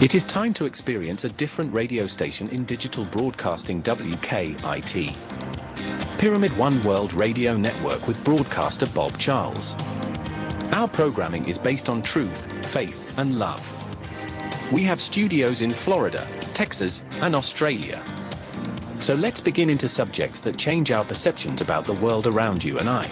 It is time to experience a different radio station in digital broadcasting WKIT. Pyramid One World Radio Network with broadcaster Bob Charles. Our programming is based on truth, faith, and love. We have studios in Florida, Texas, and Australia. So let's begin into subjects that change our perceptions about the world around you and I.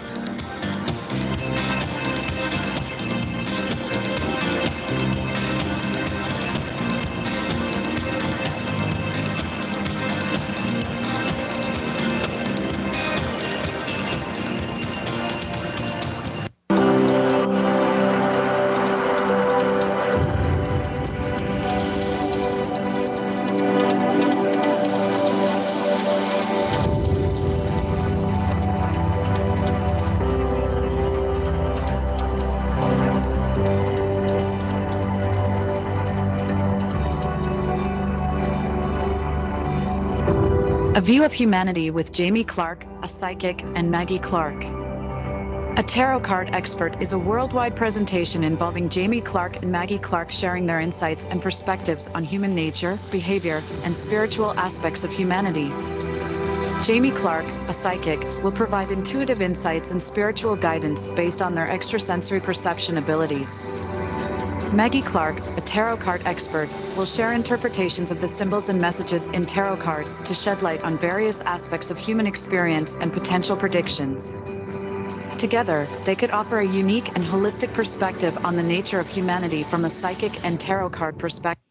A View of Humanity with Jamie Clark, a psychic, and Maggie Clark. A tarot card expert is a worldwide presentation involving Jamie Clark and Maggie Clark sharing their insights and perspectives on human nature, behavior, and spiritual aspects of humanity. Jamie Clark, a psychic, will provide intuitive insights and spiritual guidance based on their extrasensory perception abilities. Maggie Clark, a tarot card expert, will share interpretations of the symbols and messages in tarot cards to shed light on various aspects of human experience and potential predictions. Together, they could offer a unique and holistic perspective on the nature of humanity from a psychic and tarot card perspective.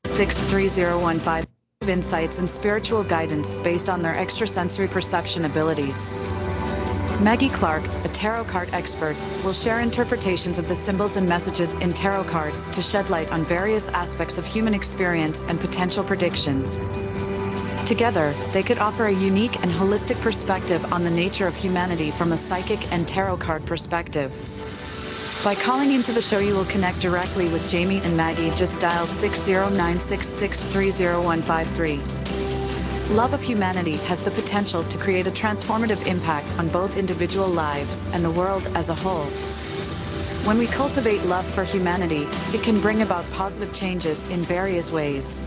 (63015) insights and spiritual guidance based on their extrasensory perception abilities. Maggie Clark, a tarot card expert, will share interpretations of the symbols and messages in tarot cards to shed light on various aspects of human experience and potential predictions. Together, they could offer a unique and holistic perspective on the nature of humanity from a psychic and tarot card perspective. By calling into the show, you will connect directly with Jamie and Maggie. Just dial 60966301153. Love of humanity has the potential to create a transformative impact on both individual lives and the world as a whole. When we cultivate love for humanity, it can bring about positive changes in various ways.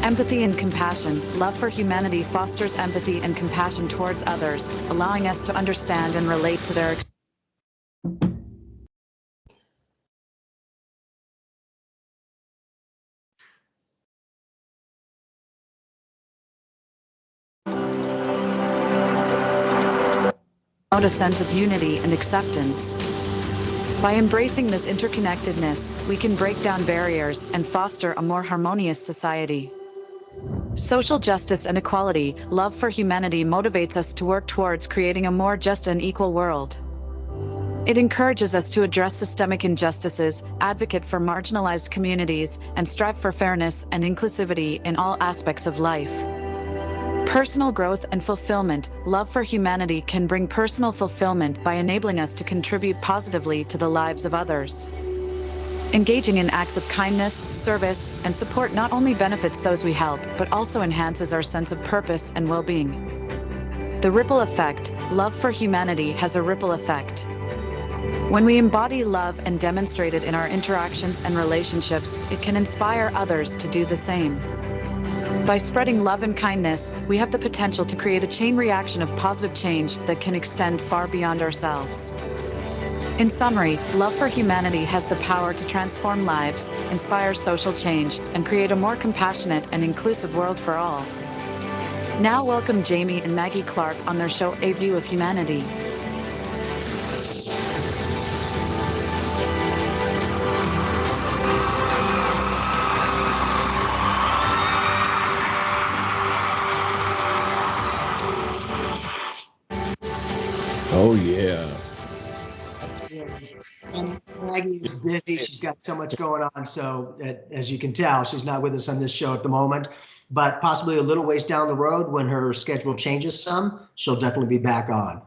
Empathy and compassion. Love for humanity fosters empathy and compassion towards others, allowing us to understand and relate to their experiences. A sense of unity and acceptance. By embracing this interconnectedness, we can break down barriers and foster a more harmonious society. Social justice and equality. Love for humanity motivates us to work towards creating a more just and equal world. It encourages us to address systemic injustices, advocate for marginalized communities, and strive for fairness and inclusivity in all aspects of life. Personal growth and fulfillment. Love for humanity can bring personal fulfillment by enabling us to contribute positively to the lives of others. Engaging in acts of kindness, service, and support not only benefits those we help, but also enhances our sense of purpose and well-being. The ripple effect. Love for humanity has a ripple effect. When we embody love and demonstrate it in our interactions and relationships, it can inspire others to do the same. By spreading love and kindness, we have the potential to create a chain reaction of positive change that can extend far beyond ourselves. In summary, love for humanity has the power to transform lives, inspire social change, and create a more compassionate and inclusive world for all. Now welcome Jamie and Maggie Clark on their show A View of Humanity. Oh, yeah. And Maggie is busy. She's got so much going on. So as you can tell, she's not with us on this show at the moment, but possibly a little ways down the road when her schedule changes some, she'll definitely be back on.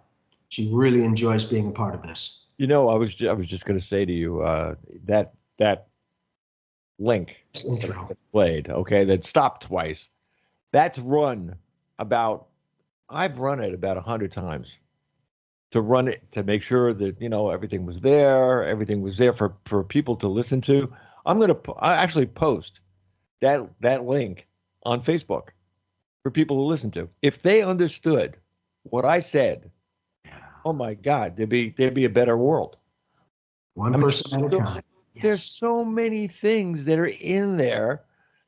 She really enjoys being a part of this. You know, I was just going to say to you that link Intro. that played, okay, that stopped twice. That's run about, I've run it about 100 times to run it, to make sure that, everything was there for people to listen to. I actually post that link on Facebook for people to listen to. If they understood what I said, oh my God, there'd be a better world. One person at a time. There's so many things that are in there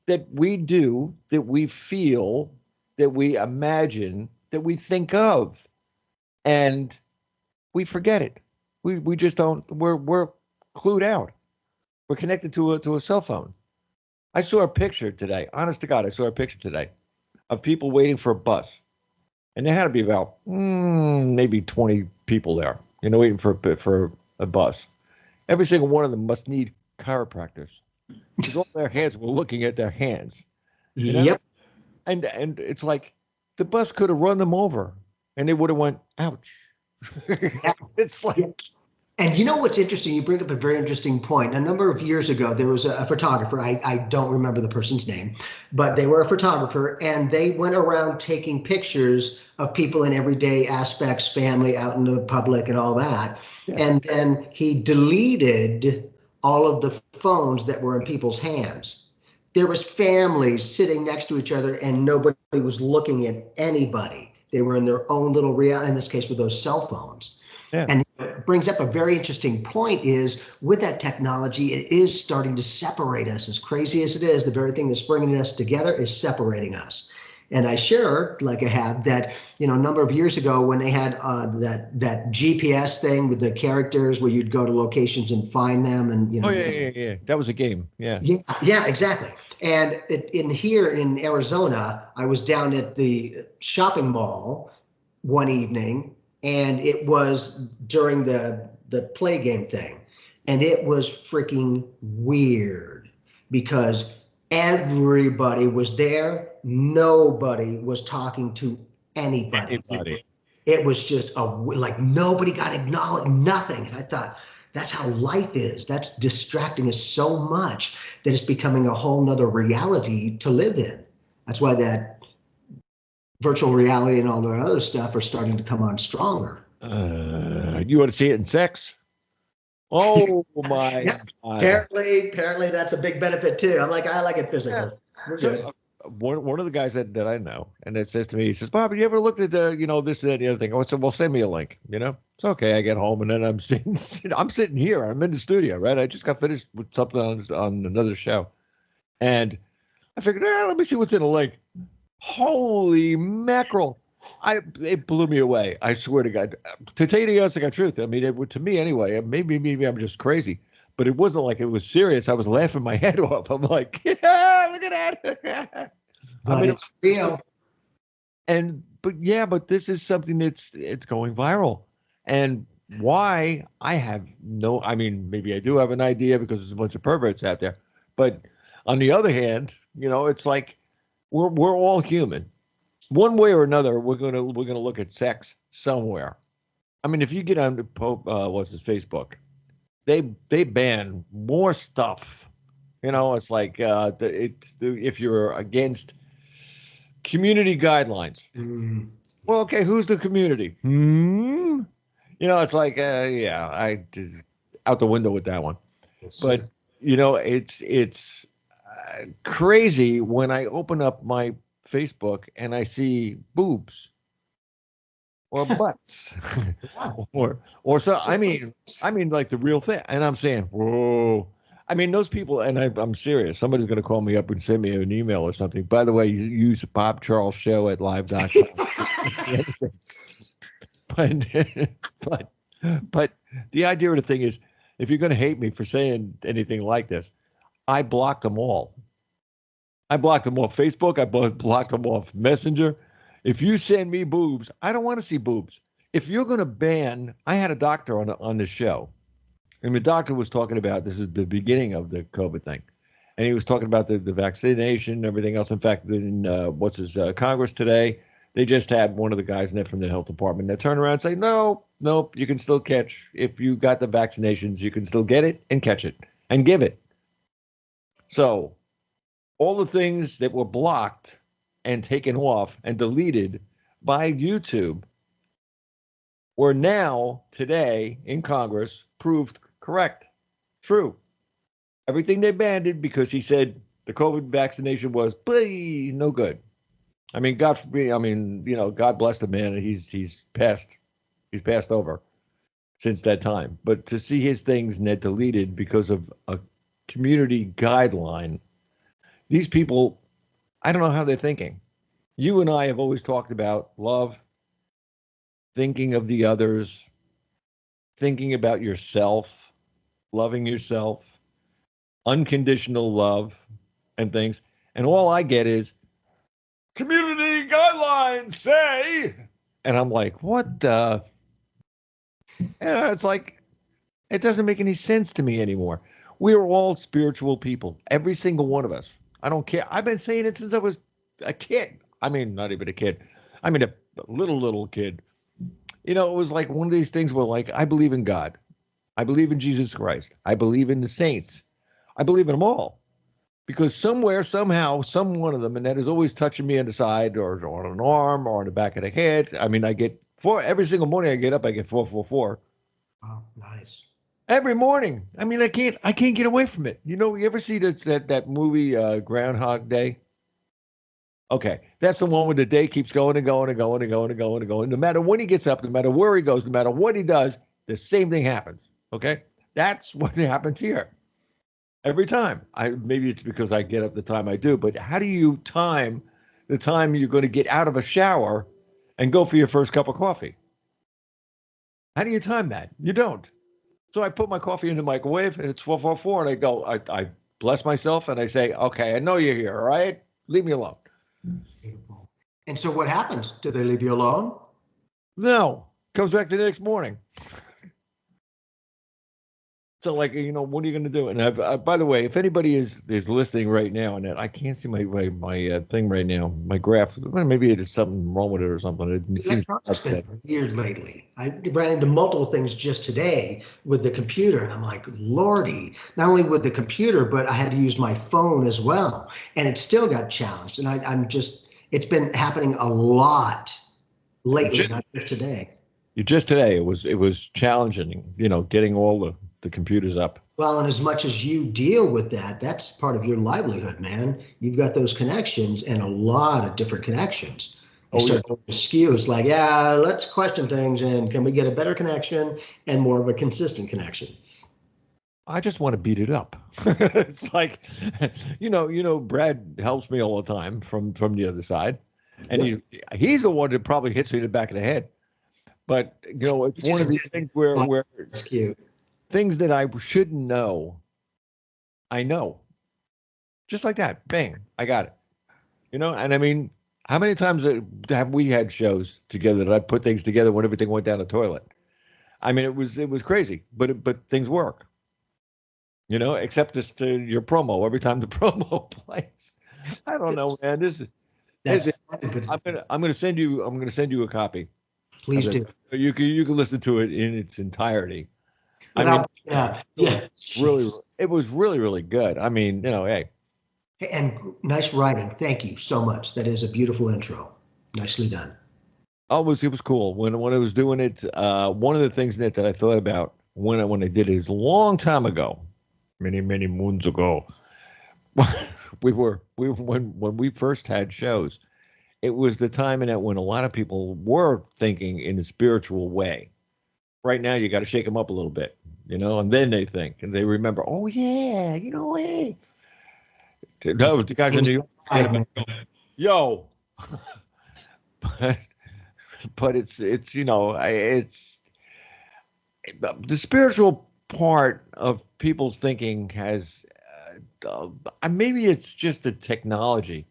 that we do, that we feel, that we imagine, that we think of, and we forget it. We just don't. We're clued out. We're connected to a cell phone. I saw a picture today. Honest to God, I saw a picture today of people waiting for a bus, and there had to be about maybe 20 people there, waiting for a bus. Every single one of them must need chiropractors, because all their hands were looking at their hands. Yep. And it's like the bus could have run them over, and they would have went, ouch. It's like. And you know what's interesting? You bring up a very interesting point. A number of years ago, there was a photographer. I don't remember the person's name, but they were a photographer, and they went around taking pictures of people in everyday aspects, family, out in the public and all that. Yeah. And then he deleted all of the phones that were in people's hands. There was families sitting next to each other, and nobody was looking at anybody. They were in their own little reality, in this case with those cell phones. Yeah. And it brings up a very interesting point is, with that technology, it is starting to separate us. As crazy as it is, the very thing that's bringing us together is separating us. And I share, like I have, that, a number of years ago when they had that GPS thing with the characters where you'd go to locations and find them. And, yeah. That was a game. Yeah. Yeah, exactly. And here in Arizona, I was down at the shopping mall one evening, and it was during the play game thing. And it was freaking weird because everybody was there. Nobody was talking to anybody. It was just like nobody got acknowledged, nothing. And I thought, that's how life is. That's distracting us so much that it's becoming a whole nother reality to live in. That's why that virtual reality and all that other stuff are starting to come on stronger. You want to see it in sex? Oh my yeah. God. Apparently that's a big benefit too. I'm like, I like it physical. Yeah. We're good. One of the guys that I know, and it says to me, he says, Bob, you ever looked at the, this, that, the other thing? I said, well, send me a link, It's okay. I get home and then I'm sitting here. I'm in the studio, right? I just got finished with something on another show. And I figured, let me see what's in the link. Holy mackerel. It blew me away. I swear to God. To tell you the honest truth, I mean, to me anyway, maybe I'm just crazy, but it wasn't like it was serious. I was laughing my head off. I'm like, yeah, look at that. But I mean, it's real. But this is something it's going viral. And why? Maybe I do have an idea because there's a bunch of perverts out there. But on the other hand, it's like we're all human. One way or another, we're gonna look at sex somewhere. I mean, if you get on Facebook, they ban more stuff. It's like if you're against community guidelines. Well, okay, who's the community? It's like I just out the window with that one. Yes. But it's crazy when I open up my Facebook and I see boobs or butts or so. I mean like the real thing. And I'm saying, whoa. I mean, those people, and I'm serious. Somebody's going to call me up and send me an email or something. By the way, use Bob Charles Show at live.com. but the idea of the thing is, if you're going to hate me for saying anything like this, I blocked them all. I blocked them off Facebook. I blocked them off Messenger. If you send me boobs, I don't want to see boobs. If you're going to ban, I had a doctor on the show, and the doctor was talking about, this is the beginning of the COVID thing, and he was talking about the vaccination and everything else. In fact, in Congress today, they just had one of the guys in there from the health department that turned around and say, nope, you can still catch. If you got the vaccinations, you can still get it and catch it and give it. So all the things that were blocked and taken off and deleted by YouTube were now, today, in Congress, proved correct, true. Everything they banned it because he said the COVID vaccination was, please, no good. I mean, God forbid, I mean, you know, God bless the man. He's passed over since that time. But to see his things net deleted because of a community guideline, these people, I don't know how they're thinking. You and I have always talked about love, thinking of the others, thinking about yourself, loving yourself, unconditional love, and things. And all I get is community guidelines say, and I'm like, what the? It's like, it doesn't make any sense to me anymore. We are all spiritual people, every single one of us. I don't care. I've been saying it since I was a kid. I mean, not even a kid. I mean, a little kid. You know, it was like one of these things where, like, I believe in God. I believe in Jesus Christ. I believe in the saints. I believe in them all. Because somewhere, somehow, some one of them, and that is always touching me on the side or on an arm or on the back of the head. I mean, I get every single morning I get up, I get 444. Oh, nice. Every morning. I mean, I can't get away from it. You know, you ever see that movie Groundhog Day? Okay, that's the one where the day keeps going and going and going and going and going and going. No matter when he gets up, no matter where he goes, no matter what he does, the same thing happens. Okay, that's what happens here. Every time. Maybe it's because I get up the time I do, but how do you time the time you're going to get out of a shower and go for your first cup of coffee? How do you time that? You don't. So I put my coffee in the microwave and it's 444 and I go, I bless myself and I say, okay, I know you're here, all right? Leave me alone. Beautiful. And so what happens? Do they leave you alone? No. Comes back the next morning. So, like, you know, what are you going to do? And I've by the way, if anybody is listening right now, and I can't see my thing right now, my graph. Well, maybe it's something wrong with it or something. It seems Electronics been weird lately. I ran into multiple things just today with the computer, and I'm like, Lordy! Not only with the computer, but I had to use my phone as well, and it still got challenged. And I'm just, it's been happening a lot lately, not just today. Just today, it was challenging, you know, getting all the computers up. Well, and as much as you deal with that, that's part of your livelihood, man. You've got those connections and a lot of different connections. You start to skew. It's like, yeah, let's question things and can we get a better connection and more of a consistent connection? I just want to beat it up. It's like, you know, Brad helps me all the time from the other side, and he's the one that probably hits me in the back of the head. But you know, it's one of these things where it's cute. Things that I shouldn't know, I know. Just like that, bang, I got it. You know, and I mean, how many times have we had shows together that I put things together when everything went down the toilet? I mean, it was crazy, but things work. You know, except as to your promo. Every time the promo plays, I don't know, man. I'm gonna send you a copy. Please do. You can listen to it in its entirety. It was really good. I mean, you know, hey. And nice writing. Thank you so much. That is a beautiful intro. Nicely done. Oh, it was cool when I was doing it. One of the things that I thought about when I did it is a long time ago, many moons ago. When we first had shows, it was the time in that when a lot of people were thinking in a spiritual way. Right now, you got to shake them up a little bit, you know, and then they think and they remember. Oh yeah, you know, hey. No, the guys in New York. Yo, but it's you know it's the spiritual part of people's thinking has maybe it's just the technology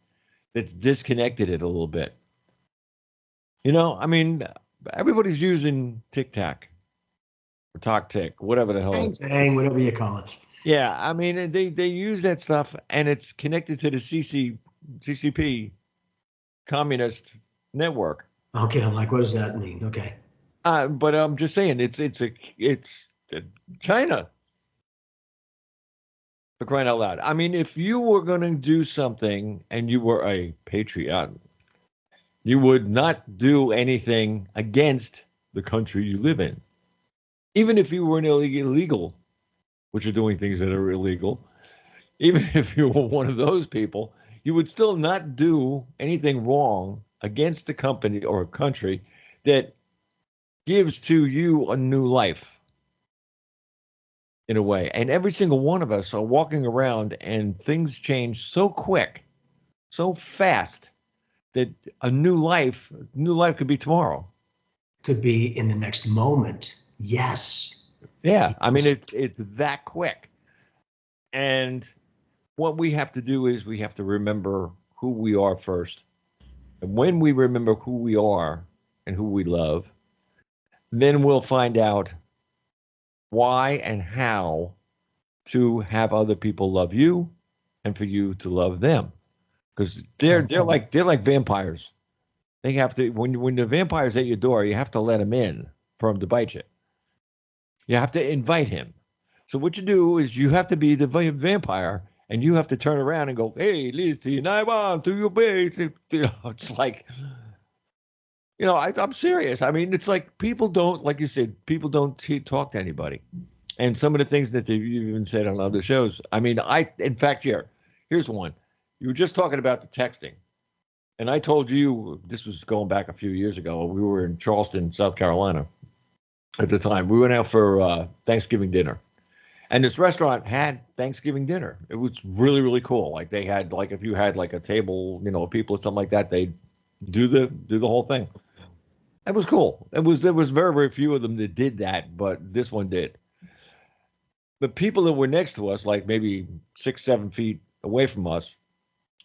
that's disconnected it a little bit. You know, I mean, everybody's using TikTok or TokTik, whatever the hell. Dang, whatever you call it. Yeah, I mean, they use that stuff, and it's connected to the CCP communist network. Okay, I'm like, what does that mean? Okay. But I'm just saying, it's China. For crying out loud. I mean, if you were going to do something and you were a patriot, you would not do anything against the country you live in. Even if you were an illegal, which are doing things that are illegal, even if you were one of those people, you would still not do anything wrong against the company or a country that gives to you a new life in a way. And every single one of us are walking around and things change so quick, so fast that a new life could be tomorrow. Could be in the next moment. Yes. Yeah. I mean, it's that quick. And what we have to do is we have to remember who we are first. And when we remember who we are and who we love, then we'll find out why and how to have other people love you and for you to love them. Because they're like vampires. They have to when the vampire's at your door, you have to let him in for him to bite you. You have to invite him. So what you do is you have to be the vampire, and you have to turn around and go, "Hey, listen, I want to your base." You know, it's like, you know, I'm serious. I mean, it's like people don't, like you said, people don't talk to anybody. And some of the things that they've even said on other shows. I mean, in fact, here's one. You were just talking about the texting. And I told you, this was going back a few years ago. We were in Charleston, South Carolina at the time. We went out for Thanksgiving dinner. And this restaurant had Thanksgiving dinner. It was really, really cool. Like they had, like if you had like a table, you know, people or something like that, they'd do the whole thing. It was cool. There was very, very few of them that did that, but this one did. The people that were next to us, like maybe 6, 7 feet away from us,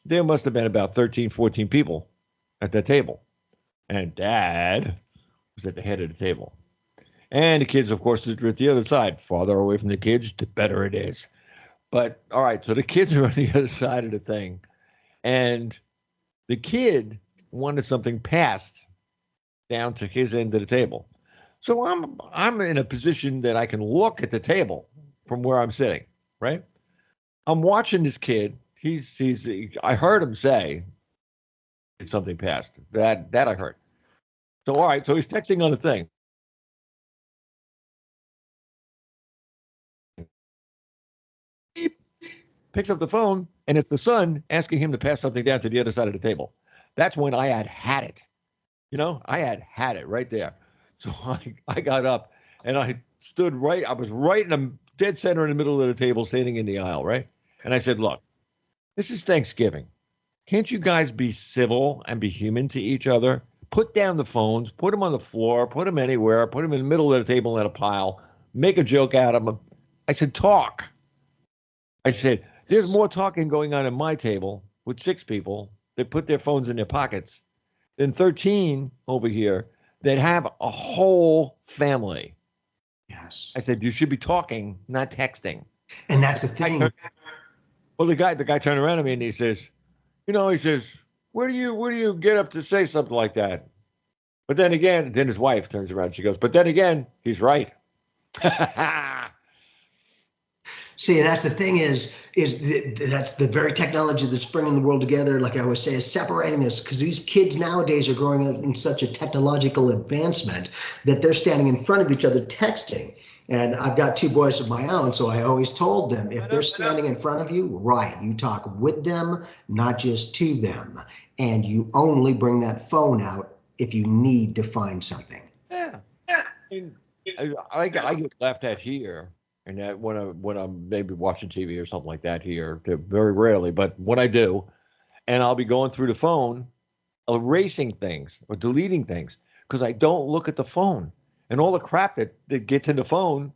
there must have been about 13, 14 people at that table. And Dad was at the head of the table. And the kids, of course, are at the other side. Farther away from the kids, the better it is. But, all right, so the kids are on the other side of the thing. And the kid wanted something passed down to his end of the table. So I'm in a position that I can look at the table from where I'm sitting, right? I'm watching this kid. I heard him say something passed. That I heard. So all right, so he's texting on the thing. He picks up the phone, and it's the son asking him to pass something down to the other side of the table. That's when I had it. You know, I had it right there. So I got up and I stood right. I was right in the dead center in the middle of the table, standing in the aisle, right? And I said, "Look, this is Thanksgiving. Can't you guys be civil and be human to each other? Put down the phones, put them on the floor, put them anywhere, put them in the middle of the table in a pile, make a joke out of them." I said, "Talk." I said, "There's more talking going on at my table with 6 people that put their phones in their pockets than 13 over here that have a whole family." Yes. I said, "You should be talking, not texting." And that's the thing. Well, the guy turned around to me and he says, where do you get up to say something like that? But then again, then his wife turns around. She goes, "But then again, he's right." See, and that's the thing that's the very technology that's bringing the world together. Like I always say, is separating us, because these kids nowadays are growing up in such a technological advancement that they're standing in front of each other texting. And I've got 2 boys of my own, so I always told them, if they're standing in front of you, right, you talk with them, not just to them. And you only bring that phone out if you need to find something. Yeah. I get laughed at here, and that when I'm maybe watching TV or something like that here, very rarely, but when I do, and I'll be going through the phone, erasing things or deleting things because I don't look at the phone, and all the crap that gets in the phone,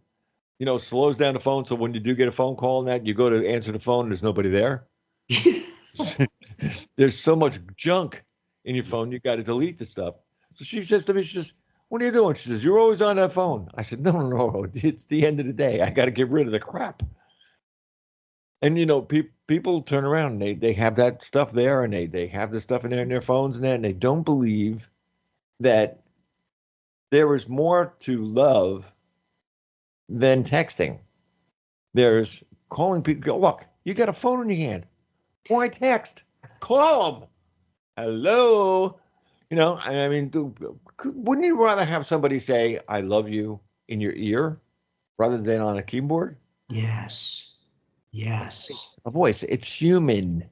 you know, slows down the phone. So when you do get a phone call and that, you go to answer the phone, and there's nobody there. there's so much junk in your phone, you got to delete the stuff. So she says to me, she says, "What are you doing?" She says, "You're always on that phone." I said, No, it's the end of the day. I got to get rid of the crap. And, you know, people turn around and they have that stuff there, and they have the stuff in their phones and that, and they don't believe that there is more to love than texting. There's calling people. Look, You got a phone in your hand. Why text? Call them. Hello. You know, I mean, wouldn't you rather have somebody say, I love you in your ear rather than on a keyboard? Yes. Yes. A voice. It's human.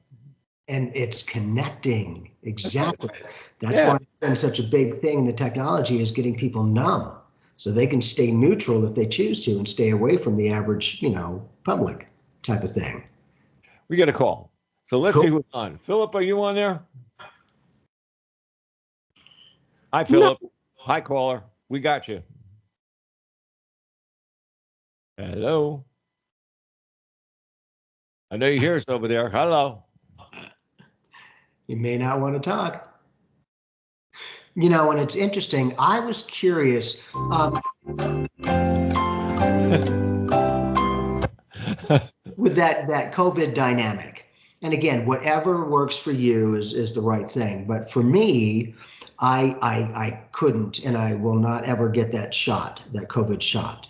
And it's connecting. Exactly. That's Yeah. why it's been such a big thing in the technology, is getting people numb so they can stay neutral if they choose to and stay away from the average, public type of thing. We got a call. So let's Cool. see who's on. Philip, are you on there? Hi, Philip. No. Hi, caller. We got you. Hello. I know you hear us over there. Hello. You may not want to talk. And it's interesting. I was curious. With that COVID dynamic. And again, whatever works for you is the right thing. But for me, I couldn't, and I will not ever get that COVID shot.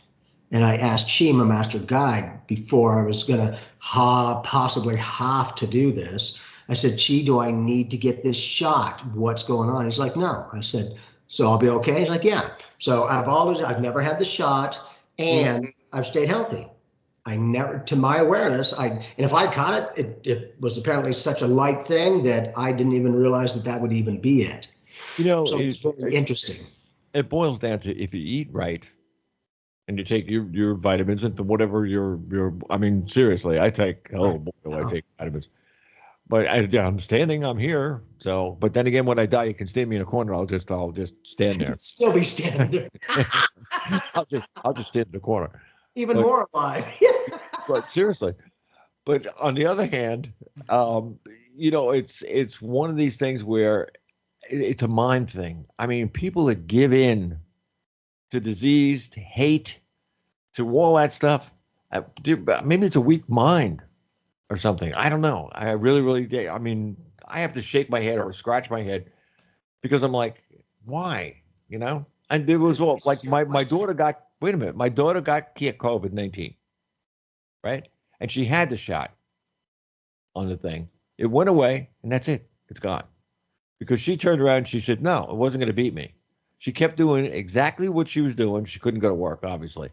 And I asked Chi, my master guide, before I was going to possibly have to do this. I said, Chi, do I need to get this shot? What's going on? He's like, no. I said, so I'll be okay? He's like, yeah. So I've never had the shot, and I've stayed healthy. I never, to my awareness, and if I caught it was apparently such a light thing that I didn't even realize that would even be it. So it's very interesting. It boils down to if you eat right and you take your vitamins and whatever I mean, seriously, I take, oh boy, do I take vitamins. But I'm standing, I'm here. So, but then again, when I die, you can stand me in a corner. I'll just stand there. Still be standing there. I'll just stand in the corner. Even more alive. But seriously, but on the other hand, it's one of these things where it's a mind thing. I mean, people that give in to disease, to hate, to all that stuff, maybe it's a weak mind or something. I don't know. I really, I mean, I have to shake my head or scratch my head because I'm like, why? And it was all like my daughter got, wait a minute, my daughter got COVID-19, right? And she had the shot on the thing. It went away, and that's it. It's gone. Because she turned around and she said, no, it wasn't going to beat me. She kept doing exactly what she was doing. She couldn't go to work, obviously.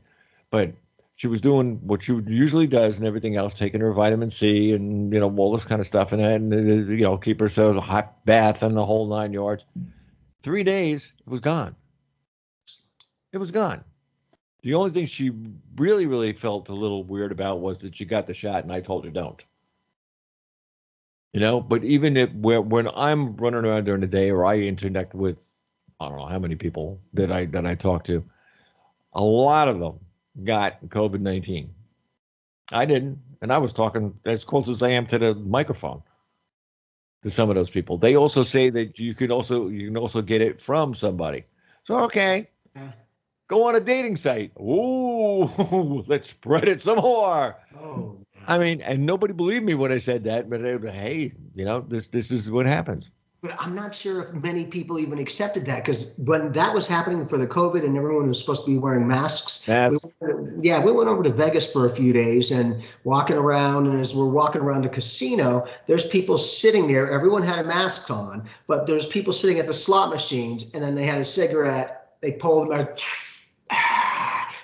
But she was doing what she usually does and everything else, taking her vitamin C and, all this kind of stuff and keep herself a hot bath and the whole 9 yards. 3 days, it was gone. It was gone. The only thing she really, really felt a little weird about was that she got the shot and I told her don't. But even when I'm running around during the day or I interact with, I don't know how many people that I talk to, a lot of them got COVID-19. I didn't, and I was talking as close as I am to the microphone to some of those people. They also say that you can also get it from somebody. So okay, go on a dating site. Ooh, let's spread it some more. Oh. I mean, and nobody believed me when I said that, but hey, this is what happens. But I'm not sure if many people even accepted that, because when that was happening for the COVID and everyone was supposed to be wearing masks, we went over to Vegas for a few days and walking around. And as we're walking around the casino, there's people sitting there. Everyone had a mask on, but there's people sitting at the slot machines, and then they had a cigarette. They pulled them out,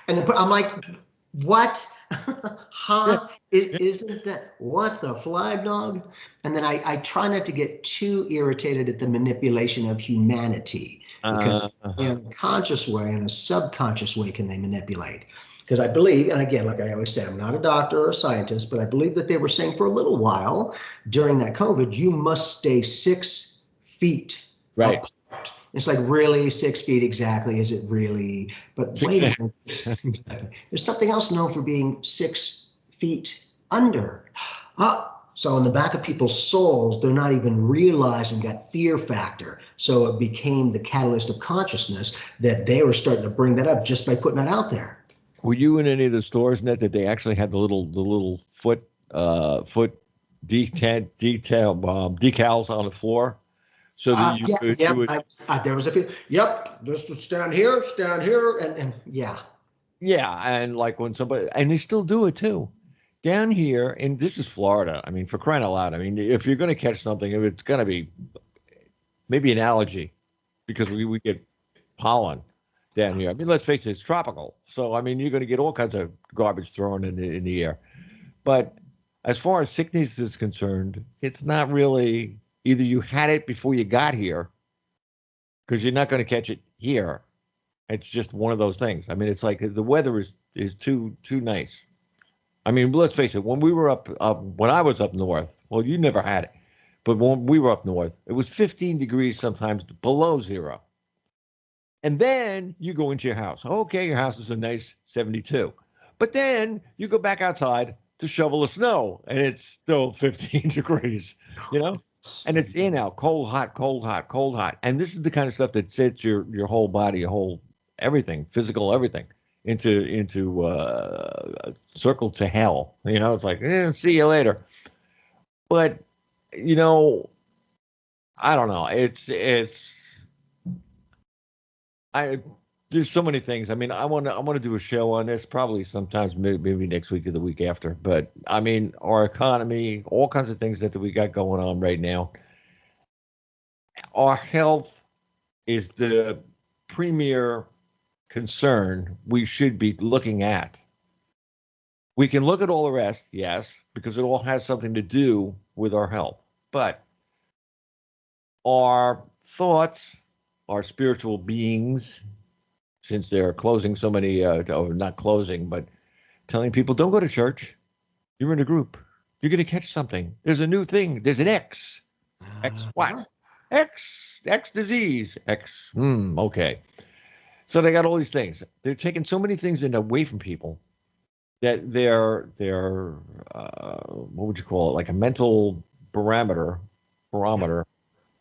and I'm like, what? Huh? Isn't that what the flag dog? And then I try not to get too irritated at the manipulation of humanity, because in a conscious way and a subconscious way can they manipulate. Because I believe, and again, like I always say, I'm not a doctor or a scientist, but I believe that they were saying for a little while during that COVID, you must stay 6 feet apart. It's like, really 6 feet exactly? Is it really? But wait a minute. There's something else known for being 6 feet under. So in the back of people's souls, they're not even realizing that fear factor. So it became the catalyst of consciousness that they were starting to bring that up just by putting that out there. Were you in any of the stores, Ned, that they actually had the little foot decals on the floor? So that there was a few. Yep, just stand here, and yeah. Yeah, and like when somebody, and they still do it too. down here, and this is Florida. I mean, for crying out loud. I mean, if you're going to catch something, it's going to be maybe an allergy because we get pollen down here. I mean, let's face it, it's tropical. So, I mean, you're going to get all kinds of garbage thrown in the air. But as far as sickness is concerned, it's not really either you had it before you got here because you're not going to catch it here. It's just one of those things. I mean, it's like the weather is too nice. I mean, let's face it. When we were when I was up north, well, you never had it, but when we were up north, it was 15 degrees sometimes below zero. And then you go into your house. Okay, your house is a nice 72, but then you go back outside to shovel the snow, and it's still 15 degrees. You know, and it's in out, cold, hot, cold, hot, cold, hot, and this is the kind of stuff that sets your whole body, your whole everything, physical everything, into circle to hell. You know, it's like, see you later. But you know, I don't know. There's so many things. I mean, I want to do a show on this probably sometimes maybe next week or the week after. But I mean, our economy, all kinds of things that we got going on right now. Our health is the premier concern we should be looking at. We can look at all the rest, yes, because it all has something to do with our health. But our thoughts, our spiritual beings, since they're closing so many, not closing, but telling people, don't go to church. You're in a group. You're going to catch something. There's a new thing. There's an X. X what? X disease. X. Okay. So they got all these things. They're taking so many things away from people that they're what would you call it? Like a mental barometer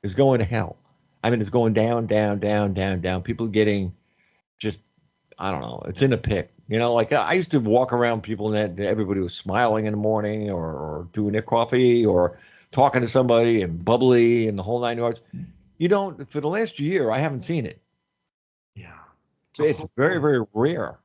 is going to hell. I mean, it's going down, down, down, down, down. People getting just, I don't know. It's in a pit. You know, like I used to walk around people and everybody was smiling in the morning or doing their coffee or talking to somebody and bubbly and the whole nine yards. You don't, for the last year, I haven't seen it. Yeah. It's very, very rare.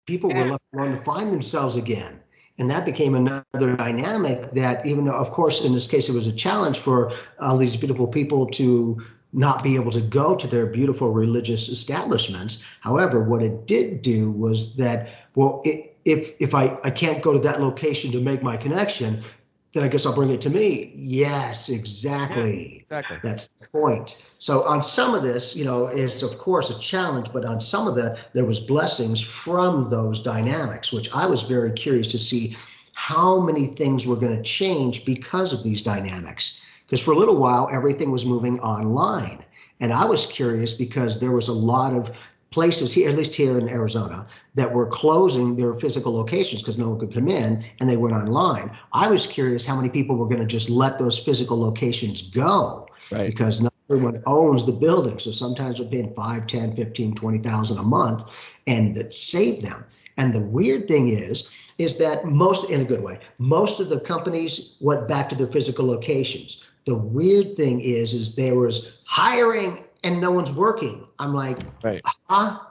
People were left alone to find themselves again. And that became another dynamic that, even though, of course, in this case, it was a challenge for all these beautiful people to not be able to go to their beautiful religious establishments. However, what it did do was that, well, if I can't go to that location to make my connection, then I guess I'll bring it to me. Yes, exactly. Yeah, exactly. That's the point. So on some of this, you know, it's of course a challenge, but on some of that, there was blessings from those dynamics, which I was very curious to see how many things were going to change because of these dynamics. Because for a little while, everything was moving online. And I was curious because there was a lot of places here, at least here in Arizona, that were closing their physical locations because no one could come in and they went online. I was curious how many people were going to just let those physical locations go, right? Because not everyone owns the building. So sometimes they're paying 5, 10, 15, 20,000 a month and that saved them. And the weird thing is that in a good way, most of the companies went back to their physical locations. The weird thing is there was hiring and no one's working. I'm like, right. What?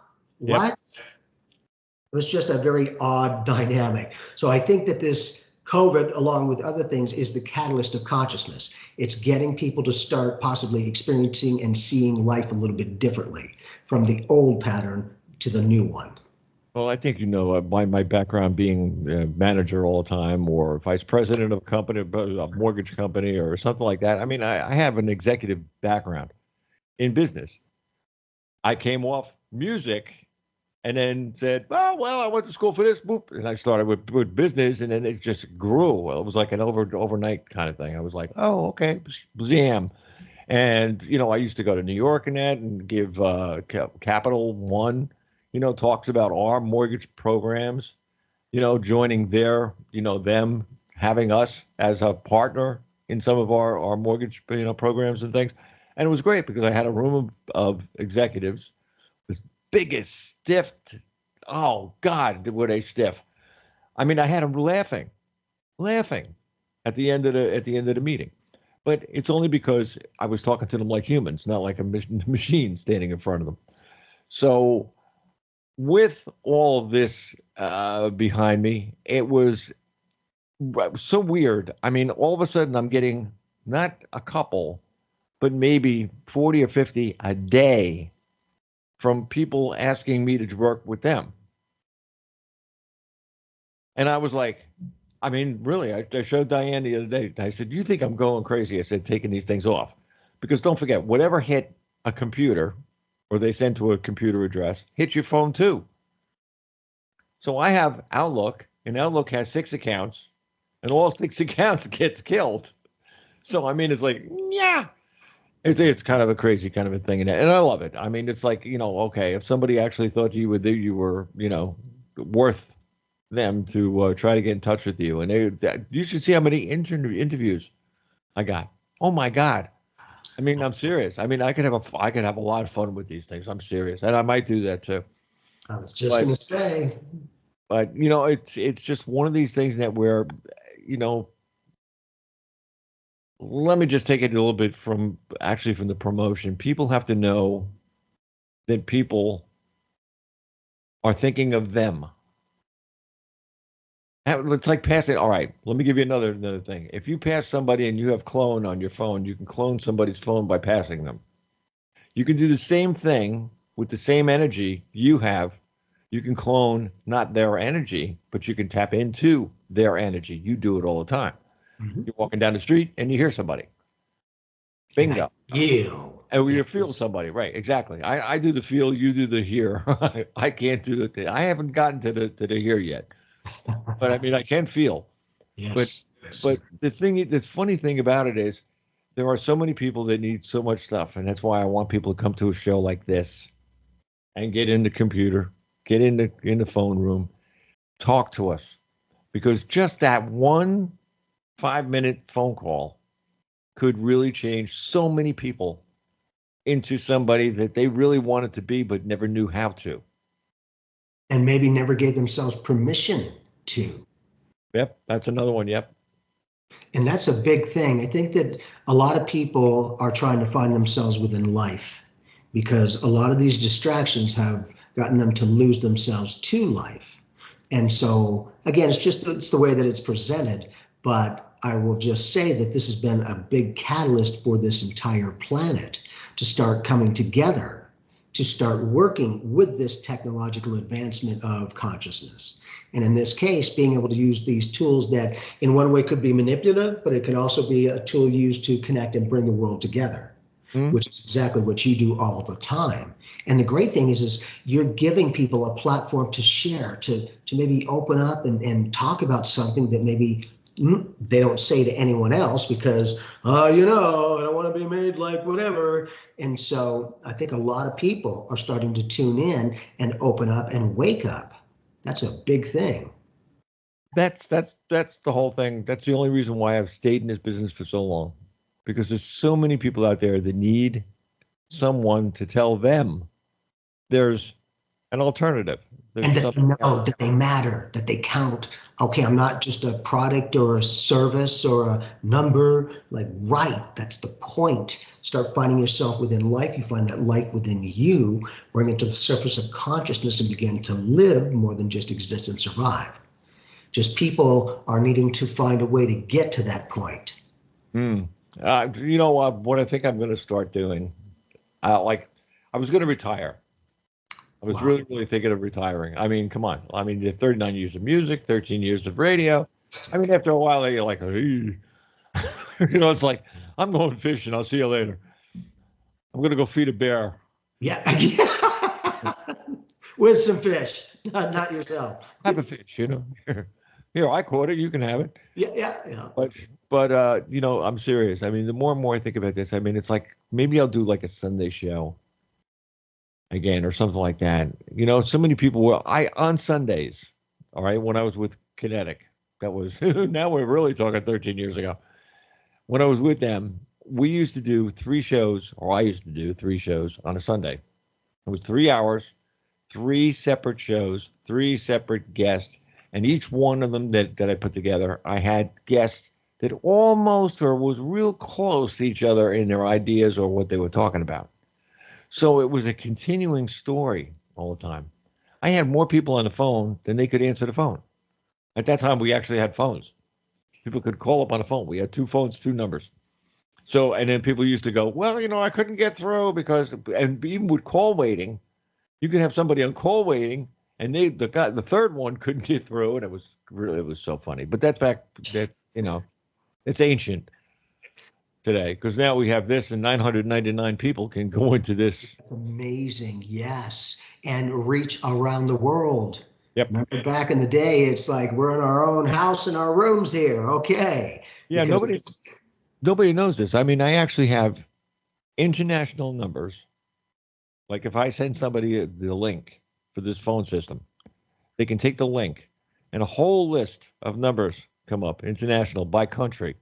Yep. It was just a very odd dynamic. So I think that this COVID, along with other things, is the catalyst of consciousness. It's getting people to start possibly experiencing and seeing life a little bit differently from the old pattern to the new one. Well, I think, you know, my background being a manager all the time or vice president of a company, a mortgage company or something like that. I mean, I have an executive background in business. I came off music and then said, well, I went to school for this, boop, and I started with business, and then it just grew. Well, it was like an overnight kind of thing. I was like, oh, okay, bzam. And, you know, I used to go to New York and give Capital One, you know, talks about our mortgage programs, you know, joining their, you know, them having us as a partner in some of our mortgage, you know, programs and things. And it was great because I had a room of executives, this biggest, stiff, oh God, were they stiff. I mean, I had them laughing at the end of the meeting. But it's only because I was talking to them like humans, not like a machine standing in front of them. So with all of this behind me, it was So weird. I mean, all of a sudden I'm getting not a couple, but maybe 40 or 50 a day from people asking me to work with them. And I was like, I mean, really, I showed Diane the other day. I said, you think I'm going crazy? I said, taking these things off. Because don't forget, whatever hit a computer or they send to a computer address hits your phone too. So I have Outlook, and Outlook has 6 accounts, and all 6 accounts gets killed. So, I mean, it's like, yeah, it's kind of a crazy kind of a thing. And I love it. I mean, it's like, okay, if somebody actually thought you were, worth them to try to get in touch with you. And you should see how many interviews I got. Oh my God. I mean, I'm serious. I mean, I could have a lot of fun with these things. I'm serious. And I might do that too. I was just going to say. But, it's just one of these things that where, let me just take it a little bit from the promotion. People have to know that people are thinking of them. It's like passing. All right, let me give you another thing. If you pass somebody and you have clone on your phone, you can clone somebody's phone by passing them. You can do the same thing with the same energy you have. You can clone not their energy, but you can tap into their energy. You do it all the time. Mm-hmm. You're walking down the street and you hear somebody. Bingo. And you feel somebody, right? Exactly. I do the feel, you do the hear. I can't do the. I haven't gotten to the hear yet. But I mean, I can feel. Yes. But the funny thing about it is, there are so many people that need so much stuff, and that's why I want people to come to a show like this, and get in the computer, get in the phone room, talk to us, because just that one 5-minute phone call could really change so many people into somebody that they really wanted to be, but never knew how to, and maybe never gave themselves permission to. Yep, that's another one. Yep. And that's a big thing. I think that a lot of people are trying to find themselves within life, because a lot of these distractions have gotten them to lose themselves to life. And so, again, it's the way that it's presented. But I will just say that this has been a big catalyst for this entire planet to start coming together, to start working with this technological advancement of consciousness. And in this case, being able to use these tools that in one way could be manipulative, but it can also be a tool used to connect and bring the world together, which is exactly what you do all the time. And the great thing is you're giving people a platform to share, to maybe open up and talk about something that maybe they don't say to anyone else because, I don't want to be made like whatever. And so I think a lot of people are starting to tune in and open up and wake up. That's a big thing. That's the whole thing. That's the only reason why I've stayed in this business for so long, because there's so many people out there that need someone to tell them there's an alternative. And that they know that they matter, that they count. Okay, I'm not just a product or a service or a number. That's the point. Start finding yourself within life. You find that life within you, bring it to the surface of consciousness and begin to live more than just exist and survive. Just people are needing to find a way to get to that point. What I think I'm going to start doing, I was going to retire. I was really, really thinking of retiring. I mean, come on. I mean, 39 years of music, 13 years of radio. I mean, after a while, you're like, it's like, I'm going fishing. I'll see you later. I'm going to go feed a bear. Yeah. With some fish, not yourself. Have a fish, Here, I caught it. You can have it. Yeah. But I'm serious. I mean, the more and more I think about this, I mean, it's like maybe I'll do like a Sunday show again or something like that. So many people were on Sundays. All right, when I was with Kinetic, that was now we're really talking 13 years ago. When I was with them, we used to do 3 shows, or I used to do 3 shows on a Sunday. It was 3 hours, 3 separate shows, 3 separate guests. And each one of them that I put together, I had guests that almost or was real close to each other in their ideas or what they were talking about. So it was a continuing story all the time. I had more people on the phone than they could answer the phone. At that time, we actually had phones. People could call up on a phone. We had 2 phones, 2 numbers. So, and then people used to go, well, I couldn't get through because, and even with call waiting, you could have somebody on call waiting, and the third one couldn't get through, and it was so funny. But that's back that it's ancient today, because now we have this, and 999 people can go into this. It's amazing, yes, and reach around the world. Yep. Remember back in the day, it's like we're in our own house in our rooms here. Okay. Yeah, nobody knows this. I mean, I actually have international numbers. Like if I send somebody the link for this phone system, they can take the link and a whole list of numbers come up, international, by country.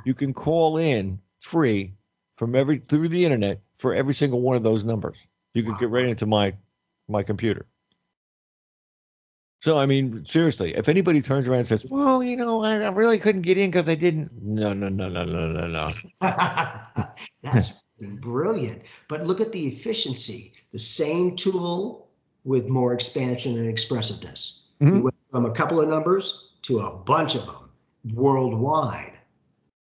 You can call in free through the internet for every single one of those numbers. You can get right into my computer. So, I mean, seriously, if anybody turns around and says, well, I really couldn't get in because I didn't. No. That's brilliant. But look at the efficiency. The same tool with more expansion and expressiveness. Mm-hmm. You went from a couple of numbers to a bunch of them worldwide.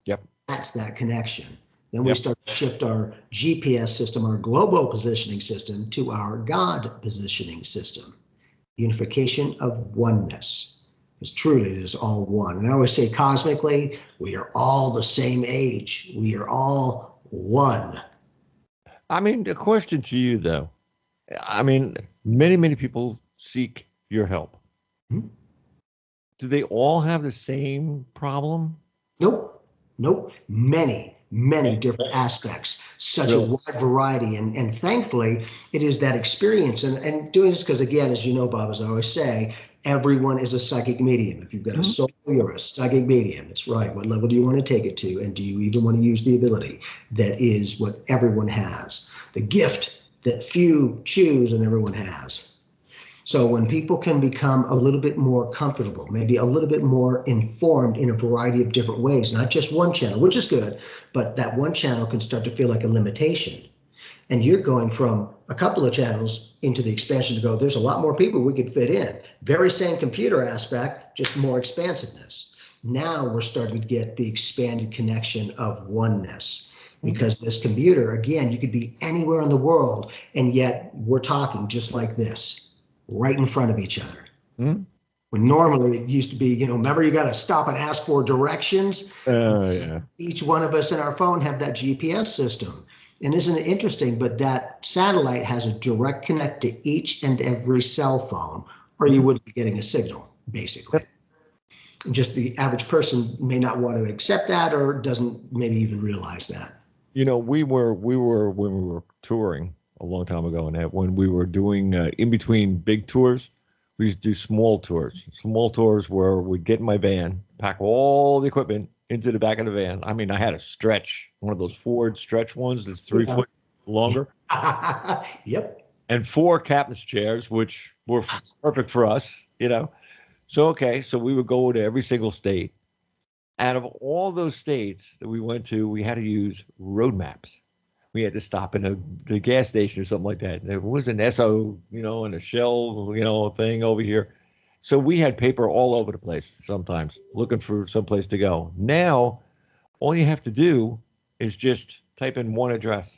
Yep. That's that connection. Then we start to shift our GPS system, our global positioning system, to our God positioning system. Unification of oneness. Because truly it is all one. And I always say cosmically, we are all the same age. We are all one. I mean, a question to you, though. I mean, many, many people seek your help. Hmm? Do they all have the same problem? Nope. Many different aspects, such a wide variety. And thankfully, it is that experience. And doing this because, again, as you know, Bob, as I always say, everyone is a psychic medium. If you've got a soul, you're a psychic medium. That's right. What level do you want to take it to? And do you even want to use the ability? That is what everyone has. The gift that few choose and everyone has. So when people can become a little bit more comfortable, maybe a little bit more informed in a variety of different ways, not just one channel, which is good, but that one channel can start to feel like a limitation. And you're going from a couple of channels into the expansion to go, there's a lot more people we could fit in. Very same computer aspect, just more expansiveness. Now we're starting to get the expanded connection of oneness. Because this computer, again, you could be anywhere in the world, and yet we're talking just like this. Right in front of each other. Mm-hmm. When normally it used to be, remember you got to stop and ask for directions. Yeah. Each one of us in our phone have that GPS system. And isn't it interesting? But that satellite has a direct connect to each and every cell phone, or you wouldn't be getting a signal, basically. Just the average person may not want to accept that or doesn't maybe even realize that. We were when we were touring a long time ago, and when we were doing in between big tours, we used to do small tours where we'd get in my van, pack all the equipment into the back of the van. I mean, I had a stretch, one of those Ford stretch ones that's 3 foot longer. Yep. And 4 captain's chairs, which were perfect for us, So we would go to every single state. Out of all those states that we went to, we had to use road maps. We had to stop in the gas station or something like that. There was an Esso, and a Shell, thing over here. So we had paper all over the place sometimes, looking for someplace to go. Now, all you have to do is just type in one address.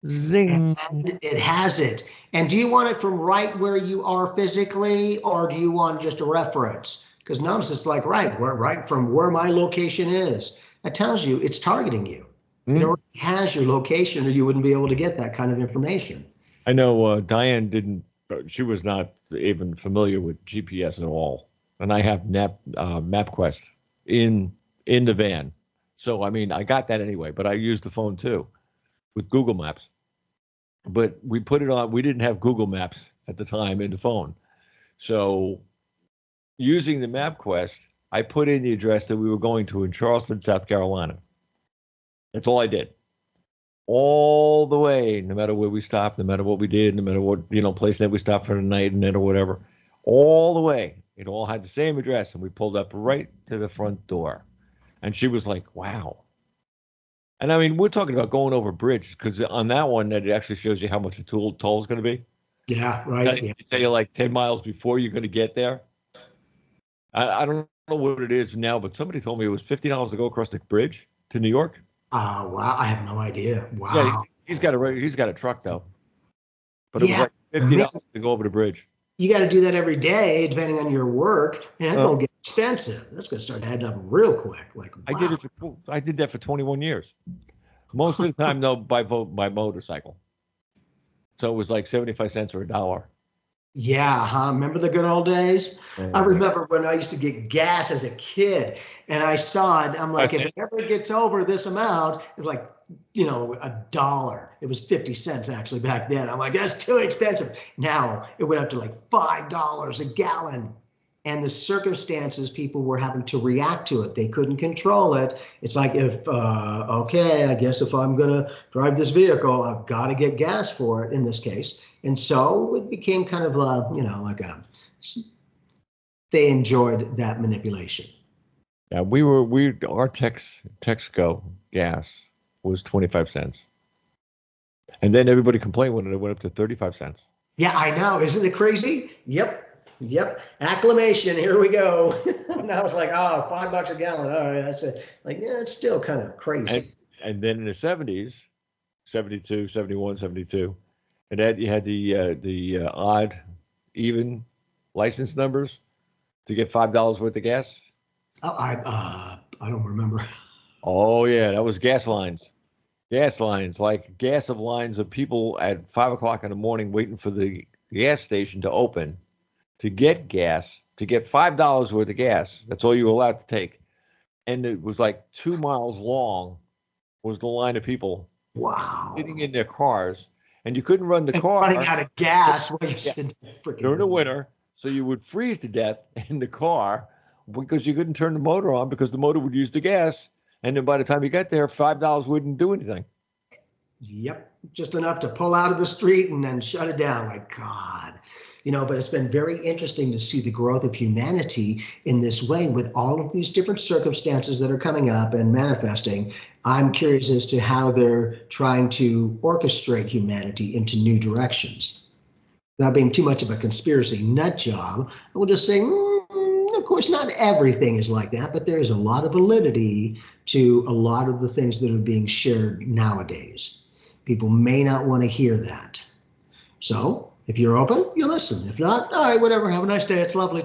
Zing. It has it. And do you want it from right where you are physically, or do you want just a reference? Because notice it's like, right from where my location is. That tells you it's targeting you. It already has your location, or you wouldn't be able to get that kind of information. I know Diane she was not even familiar with GPS at all. And I have MapQuest in the van. So, I mean, I got that anyway, but I used the phone too with Google Maps. But we put it on, we didn't have Google Maps at the time in the phone. So using the MapQuest, I put in the address that we were going to in Charleston, South Carolina. That's all I did. All the way, no matter where we stopped, no matter what we did, no matter what, place that we stopped for the night and then or whatever, all the way, it all had the same address. And we pulled up right to the front door. And she was like, wow. And I mean, we're talking about going over a bridge, because on that one, that actually shows you how much a toll is going to be. Yeah, right. They tell you like 10 miles before you're going to get there. I don't know what it is now, but somebody told me it was $50 to go across the bridge to New York. Wow, I have no idea. Yeah, Wow. he's got a truck though, but it was Yeah, like $50 to go over the bridge. you got to do that every day, depending on your work, and it's gonna get expensive. That's gonna start adding up real quick. Like, wow. I did that for 21 years. Most of the time, though, by motorcycle. So it was like 75 cents or $1. Yeah, huh? Remember the good old days? Yeah. I remember when I used to get gas as a kid, and I saw it. I'm like, if it ever gets over this amount, it was like, $1. It was 50 cents actually back then. I'm like, that's too expensive. Now it went up to like $5 a gallon. And the circumstances people were having to react to it. They couldn't control it. It's like, okay, I guess if I'm going to drive this vehicle, I've got to get gas for it in this case. And so it became kind of, they enjoyed that manipulation. Yeah, our Texaco gas was 25 cents. And then everybody complained when it went up to 35 cents. Yeah, I know. Isn't it crazy? Yep. Acclamation. Here we go. Now it's like, $5 a gallon. All right, that's it. Like, yeah, it's still kind of crazy. And then in the 70s, 72, 71, 72, and that you had the odd, even license numbers to get $5 worth of gas. Oh, I don't remember. Oh yeah, that was gas lines. Gas lines, like gas of lines of people at 5 o'clock in the morning waiting for the gas station to open to get gas, to get $5 worth of gas. That's all you were allowed to take. And it was like 2 miles long was the line of people. Wow. Sitting in their cars. And you couldn't run the car. Running out of gas while you're sitting during the winter. So you would freeze to death in the car because you couldn't turn the motor on because the motor would use the gas. And then by the time you got there, $5 wouldn't do anything. Yep. Just enough to pull out of the street and then shut it down. Like, God. But it's been very interesting to see the growth of humanity in this way with all of these different circumstances that are coming up and manifesting. I'm curious as to how they're trying to orchestrate humanity into new directions. Without being too much of a conspiracy nut job, I will just say, of course, not everything is like that, but there is a lot of validity to a lot of the things that are being shared nowadays. People may not want to hear that. So, if you're open, you listen. If not, all right, whatever. Have a nice day. It's lovely.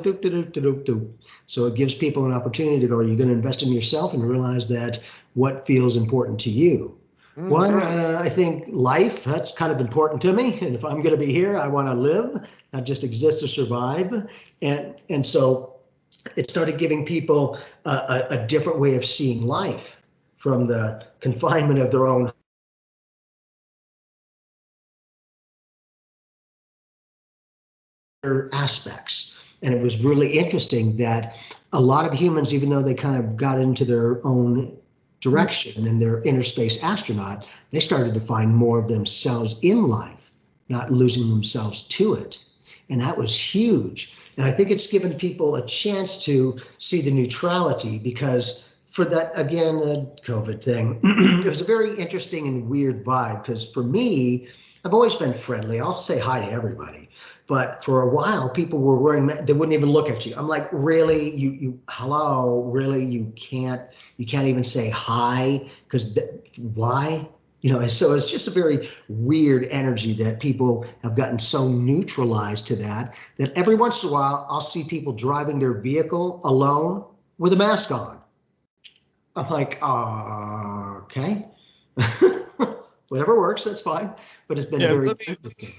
So it gives people an opportunity to go, are you going to invest in yourself and realize that what feels important to you? Mm-hmm. One, I think life, that's kind of important to me. And if I'm going to be here, I want to live, not just exist or survive. And so it started giving people a different way of seeing life from the confinement of their own aspects. And it was really interesting that a lot of humans, even though they kind of got into their own direction and their inner space astronaut, they started to find more of themselves in life, not losing themselves to it. And that was huge. And I think it's given people a chance to see the neutrality because for that, again, the COVID thing, it was a very interesting and weird vibe because for me, I've always been friendly. I'll say hi to everybody. But for a while, people were wearing, they wouldn't even look at you. I'm like, really? You hello? Really? You can't even say hi? Because why? So it's just a very weird energy that people have gotten so neutralized to that every once in a while, I'll see people driving their vehicle alone with a mask on. I'm like, okay. Whatever works, that's fine. But it's been very interesting.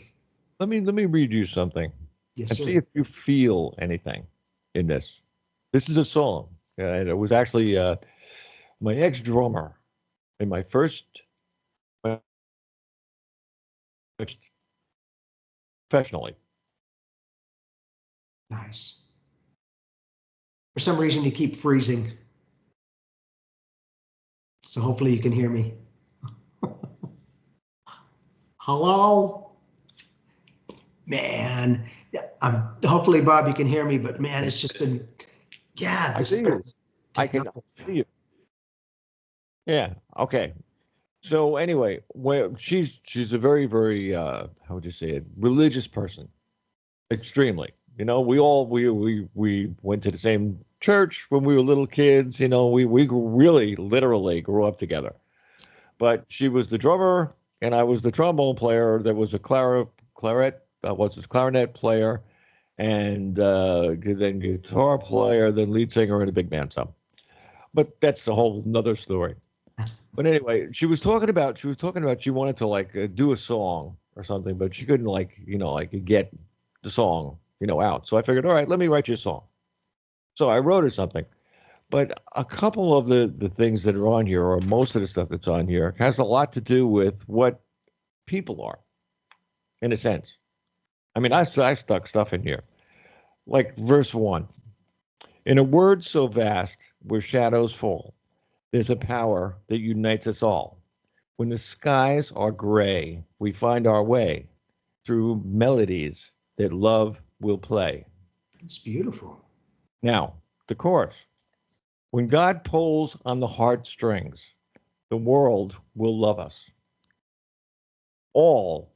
Let me read you something. Yes, and sir. See if you feel anything in this. This is a song. And it was actually my ex-drummer in my first professionally. Nice. For some reason, you keep freezing. So hopefully you can hear me. Hello? Man, hopefully, Bob, you can hear me, but man, it's just been, I see you. I can see you. Yeah. Okay. So anyway, she's a very, very how would you say it? Religious person. Extremely. We went to the same church when we were little kids. You know, we really literally grew up together. But she was the drummer, and I was the trombone player. There was a clarinet player, and then guitar player, then lead singer in a big band. So, but that's a whole another story. But anyway, she wanted to like do a song or something, but she couldn't get the song out. So I figured, all right, let me write you a song. So I wrote her something. But a couple of the things that are on here, or most of the stuff that's on here, has a lot to do with what people are, in a sense. I mean, I stuck stuff in here. Like verse 1. In a word so vast where shadows fall, there's a power that unites us all. When the skies are gray, we find our way through melodies that love will play. It's beautiful. Now, the chorus. When God pulls on the heartstrings, the world will love us. All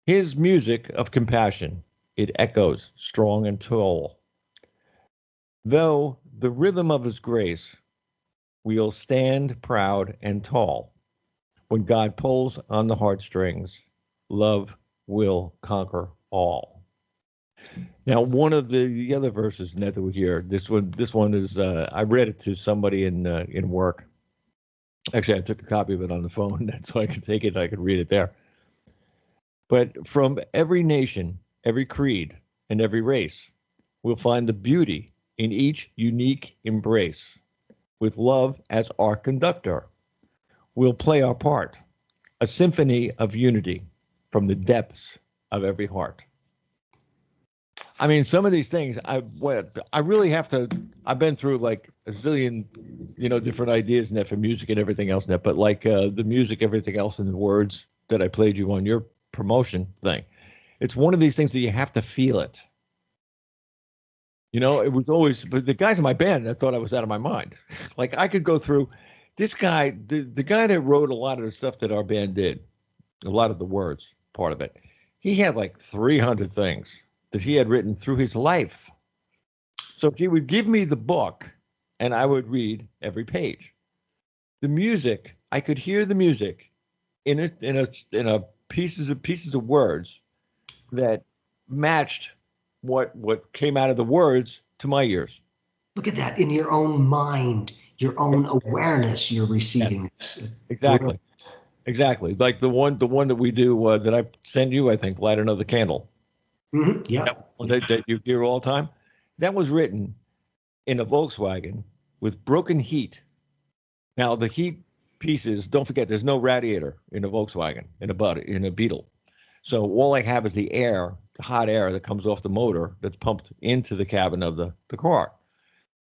his music of compassion, it echoes strong and tall. Though the rhythm of his grace, we'll stand proud and tall. When God pulls on the heartstrings, love will conquer all. Now, one of the other verses that we hear, this one is I read it to somebody in work. Actually, I took a copy of it on the phone, so I could take it. I could read it there. But from every nation, every creed, and every race, we'll find the beauty in each unique embrace. With love as our conductor, we'll play our part, a symphony of unity from the depths of every heart. I mean, some of these things, I really have to, I've been through like a zillion, different ideas in that for music and everything else in that, but like the music, everything else, and the words that I played you on your promotion thing, it's one of these things that you have to feel it. It was always, but the guys in my band, I thought I was out of my mind. Like I could go through this guy, the guy that wrote a lot of the stuff that our band did, a lot of the words, part of it, he had like 300 things that he had written through his life. So he would give me the book and I would read every page. The music, I could hear the music in a pieces of words that matched what came out of the words to my ears. Look at that. In your own mind, your own awareness, you're receiving this. Exactly. Like the one that we do that I send you, I think, Light Another Candle. Mm-hmm. Yeah. That you hear all the time. That was written in a Volkswagen with broken heat. Now the heat pieces, don't forget, there's no radiator in a Volkswagen, in a Beetle. So all I have is the air, the hot air that comes off the motor that's pumped into the cabin of the car.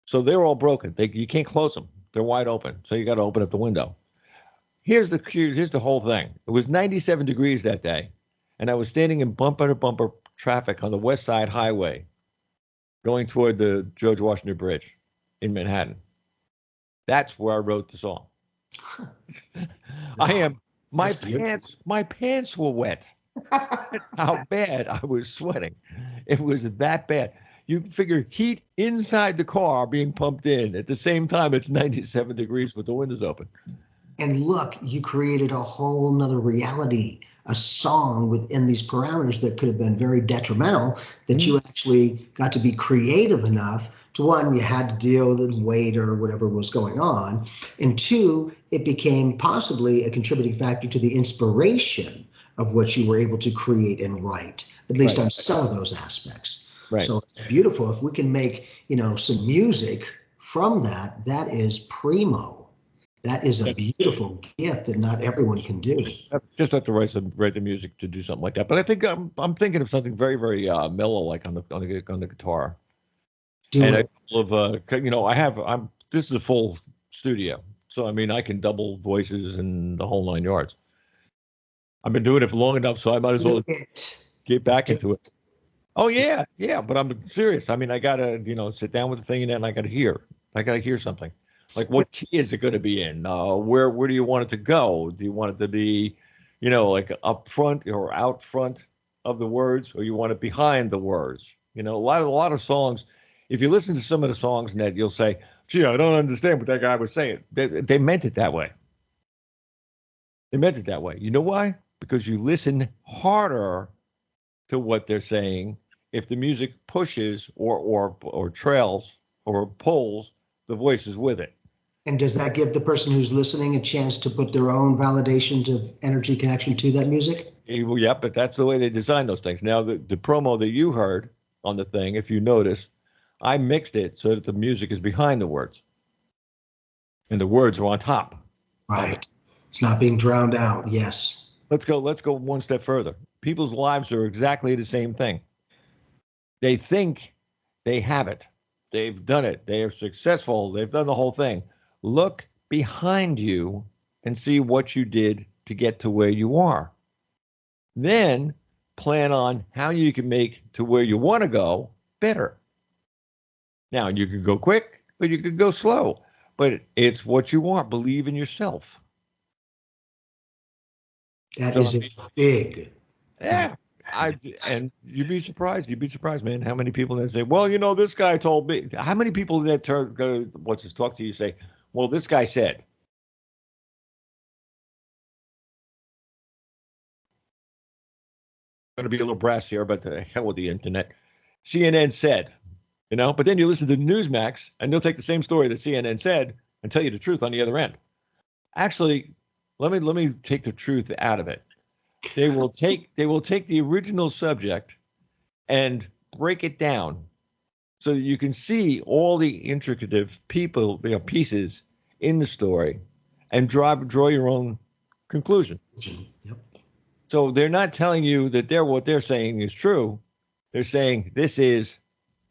So they're all broken. You can't close them. They're wide open. So you got to open up the window. Here's the whole thing. It was 97 degrees that day, and I was standing in bumper-to-bumper traffic on the West Side Highway going toward the George Washington Bridge in Manhattan. That's where I wrote the song. My pants were wet. That's how bad I was sweating. It was that bad. You figure heat inside the car being pumped in at the same time it's 97 degrees with the windows open. And look, you created a whole nother reality, a song within these parameters that could have been very detrimental, that you actually got to be creative enough to, one, you had to deal with weight or whatever was going on. And two, it became possibly a contributing factor to the inspiration of what you were able to create and write, at least on some of those aspects. Right. So it's beautiful. If we can make, some music from that, that is primo. That is a beautiful gift that not everyone can do. Just have to write the music to do something like that. But I think I'm thinking of something very, very mellow, like on the guitar. This is a full studio, so I mean I can double voices and the whole nine yards. I've been doing it for long enough, so I might as well get back into it. Oh yeah, but I'm serious. I mean, I gotta sit down with the thing and I gotta hear something. Like, what key is it going to be in? Where do you want it to go? Do you want it to be, like up front or out front of the words, or you want it behind the words? A lot of songs, If you listen to some of the songs, Ned, you'll say, gee, I don't understand what that guy was saying. They meant it that way. They meant it that way. You know why? Because you listen harder to what they're saying if the music pushes or trails or pulls the voices with it. And does that give the person who's listening a chance to put their own validations of energy connection to that music? Yeah, but that's the way they design those things. Now, the promo that you heard on the thing, if you notice, I mixed it so that the music is behind the words. And the words are on top. Right. It's not being drowned out. Yes. Let's go one step further. People's lives are exactly the same thing. They think they have it. They've done it. They are successful. They've done the whole thing. Look behind you and see what you did to get to where you are. Then plan on how you can make to where you want to go better. Now, you can go quick, but you can go slow. But it's what you want. Believe in yourself. That is big. Yeah. And you'd be surprised. You'd be surprised, man, how many people that say, well, you know, this guy told me. How many people that go, talk to you say, well, this guy said. I'm going to be a little brass here, but the hell with the internet. CNN said, you know, but then you listen to Newsmax and they'll take the same story that CNN said and tell you the truth on the other end. Actually, let me take the truth out of it. They will take the original subject and break it down so that you can see all the intricate pieces in the story and draw your own conclusion. Yep. So they're not telling you that what they're saying is true. They're saying this is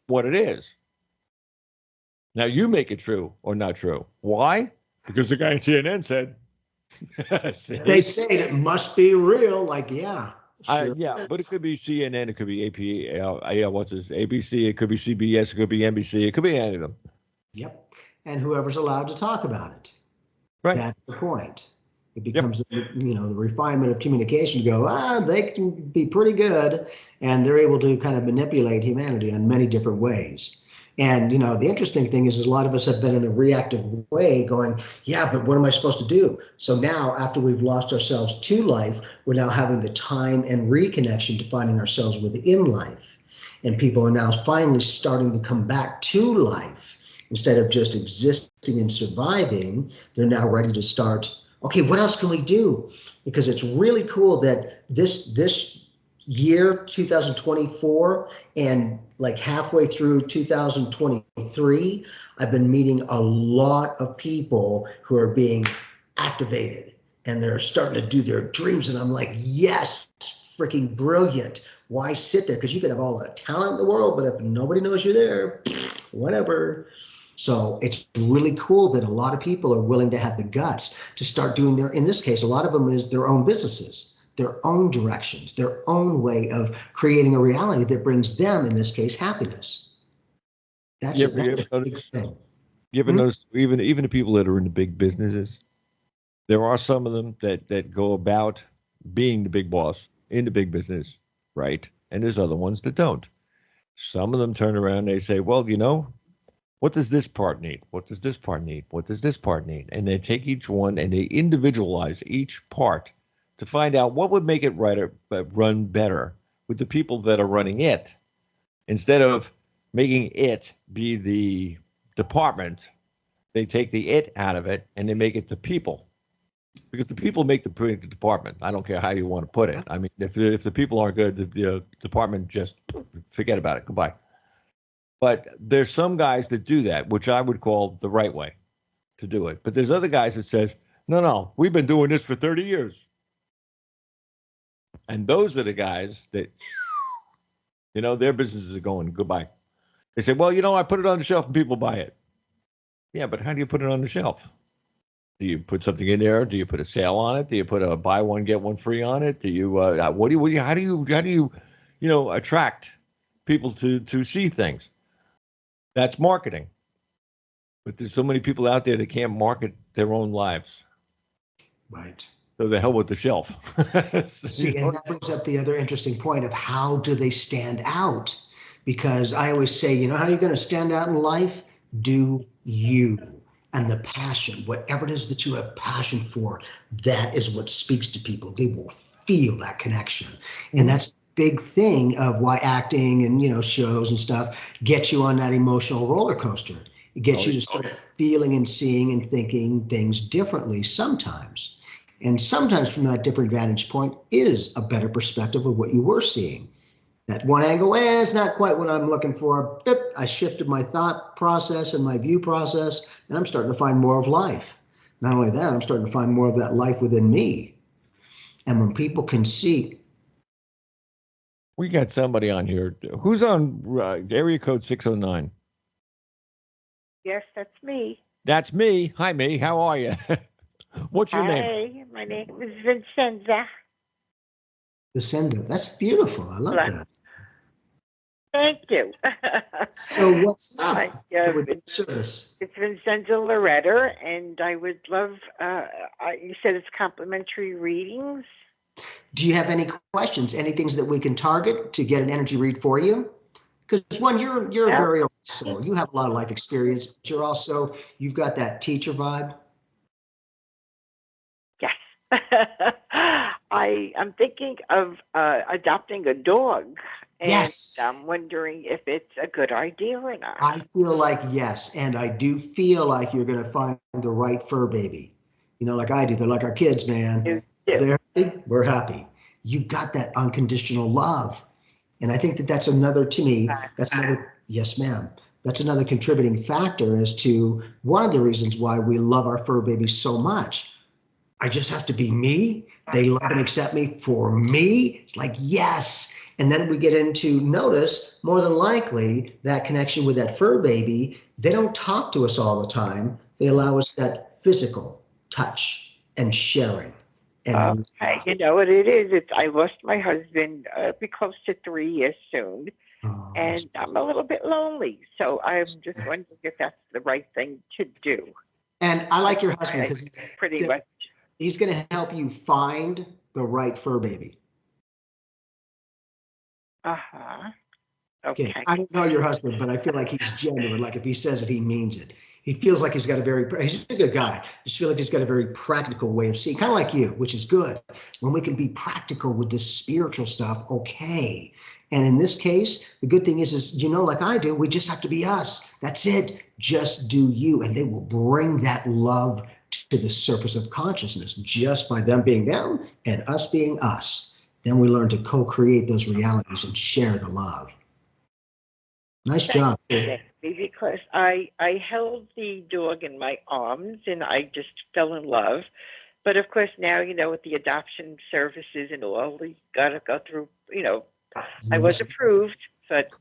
what it is. Now you make it true or not true. Why? Because the guy in CNN said. They say it must be real. Like, yeah. Sure. Yeah, but it could be CNN, it could be ABC, it could be CBS, it could be NBC, it could be any of them. Yep. And whoever's allowed to talk about it. Right. That's the point. It becomes, the refinement of communication. They can be pretty good, and they're able to kind of manipulate humanity in many different ways. And, the interesting thing is a lot of us have been in a reactive way going, yeah, but what am I supposed to do? So now after we've lost ourselves to life, we're now having the time and reconnection to finding ourselves within life. And people are now finally starting to come back to life. Instead of just existing and surviving, they're now ready to start, okay, what else can we do? Because it's really cool that this year 2024 and like halfway through 2023, I've been meeting a lot of people who are being activated and they're starting to do their dreams. And I'm like, yes, freaking brilliant. Why sit there? Because you could have all the talent in the world, but if nobody knows you're there, whatever. So it's really cool that a lot of people are willing to have the guts to start doing in this case, a lot of them is their own businesses, their own directions, their own way of creating a reality that brings them, in this case, happiness. That's a big thing. You ever notice, even the people that are in the big businesses, there are some of them that go about being the big boss in the big business, right? And there's other ones that don't. Some of them turn around and they say, well, what does this part need? What does this part need? What does this part need? And they take each one and they individualize each part to find out what would make it run better with the people that are running it. Instead of making it be the department, they take the it out of it and they make it the people. Because the people make the department. I don't care how you want to put it. I mean, if the people aren't good, the department just forget about it. Goodbye. But there's some guys that do that, which I would call the right way to do it. But there's other guys that says, no, we've been doing this for 30 years. And those are the guys that, their businesses are going goodbye. They say, well, I put it on the shelf and people buy it. Yeah, but how do you put it on the shelf? Do you put something in there? Do you put a sale on it? Do you put a buy one, get one free on it? Do you, how do you attract people to see things? That's marketing. But there's so many people out there that can't market their own lives. Right. So the hell with the shelf. See, and that brings up the other interesting point of how do they stand out? because I always say, you know how you're going to stand out in life? Do you. And the passion, whatever it is that you have passion for, that is what speaks to people. They will feel that connection. And that's a big thing of why acting and, you know, shows and stuff get you on that emotional roller coaster. It gets you to start feeling and seeing and thinking things differently sometimes. And sometimes from that different vantage point is a better perspective of what you were seeing. That one angle, it's not quite what I'm looking for. I shifted my thought process and my view process, and I'm starting to find more of life. Not only that, I'm starting to find more of that life within me. And when people can see. We got somebody on here. Who's on area code 609? Yes, that's me. That's me. Hi, me. How are you? What's your name? Hi, my name is Vincenza. Vincenza, that's beautiful. I love that. Thank you. So what's up with it's, service? It's Vincenza Loretta, and I would love, you said it's complimentary readings. Do you have any questions, any things that we can target to get an energy read for you? Because one, you're a very old soul. You have a lot of life experience, but you've got that teacher vibe. Yes. I'm thinking of adopting a dog. And yes. I'm wondering if it's a good idea or not. I feel like yes, and I do feel like you're going to find the right fur baby. You know, like I do. They're like our kids, man. If they're happy, we're happy. You've got that unconditional love. And I think that that's another, to me, that's another, yes, ma'am. That's another contributing factor as to one of the reasons why we love our fur babies so much. I just have to be me. They love and accept me for me. It's like, yes. And then we get into notice, more than likely, that connection with that fur baby, they don't talk to us all the time. They allow us that physical touch and sharing. And you know what it is? I lost my husband, be close to 3 years soon. And I'm a little bit lonely. So I'm just wondering if that's the right thing to do. And I like your husband because he's pretty much. He's going to help you find the right fur baby. Uh-huh. Okay. I don't know your husband, but I feel like he's genuine. Like if he says it, he means it. He feels like he's got he's a good guy. I just feel like he's got a very practical way of seeing, kind of like you, which is good. When we can be practical with this spiritual stuff, okay. And in this case, the good thing is, you know, like I do, we just have to be us. That's it. Just do you. And they will bring that love to the surface of consciousness just by them being them and us being us. Then we learn to co-create those realities and share the love. Nice job. Because I held the dog in my arms and I just fell in love. But of course now, you know, with the adoption services and all, we got to go through, you know, I was approved, but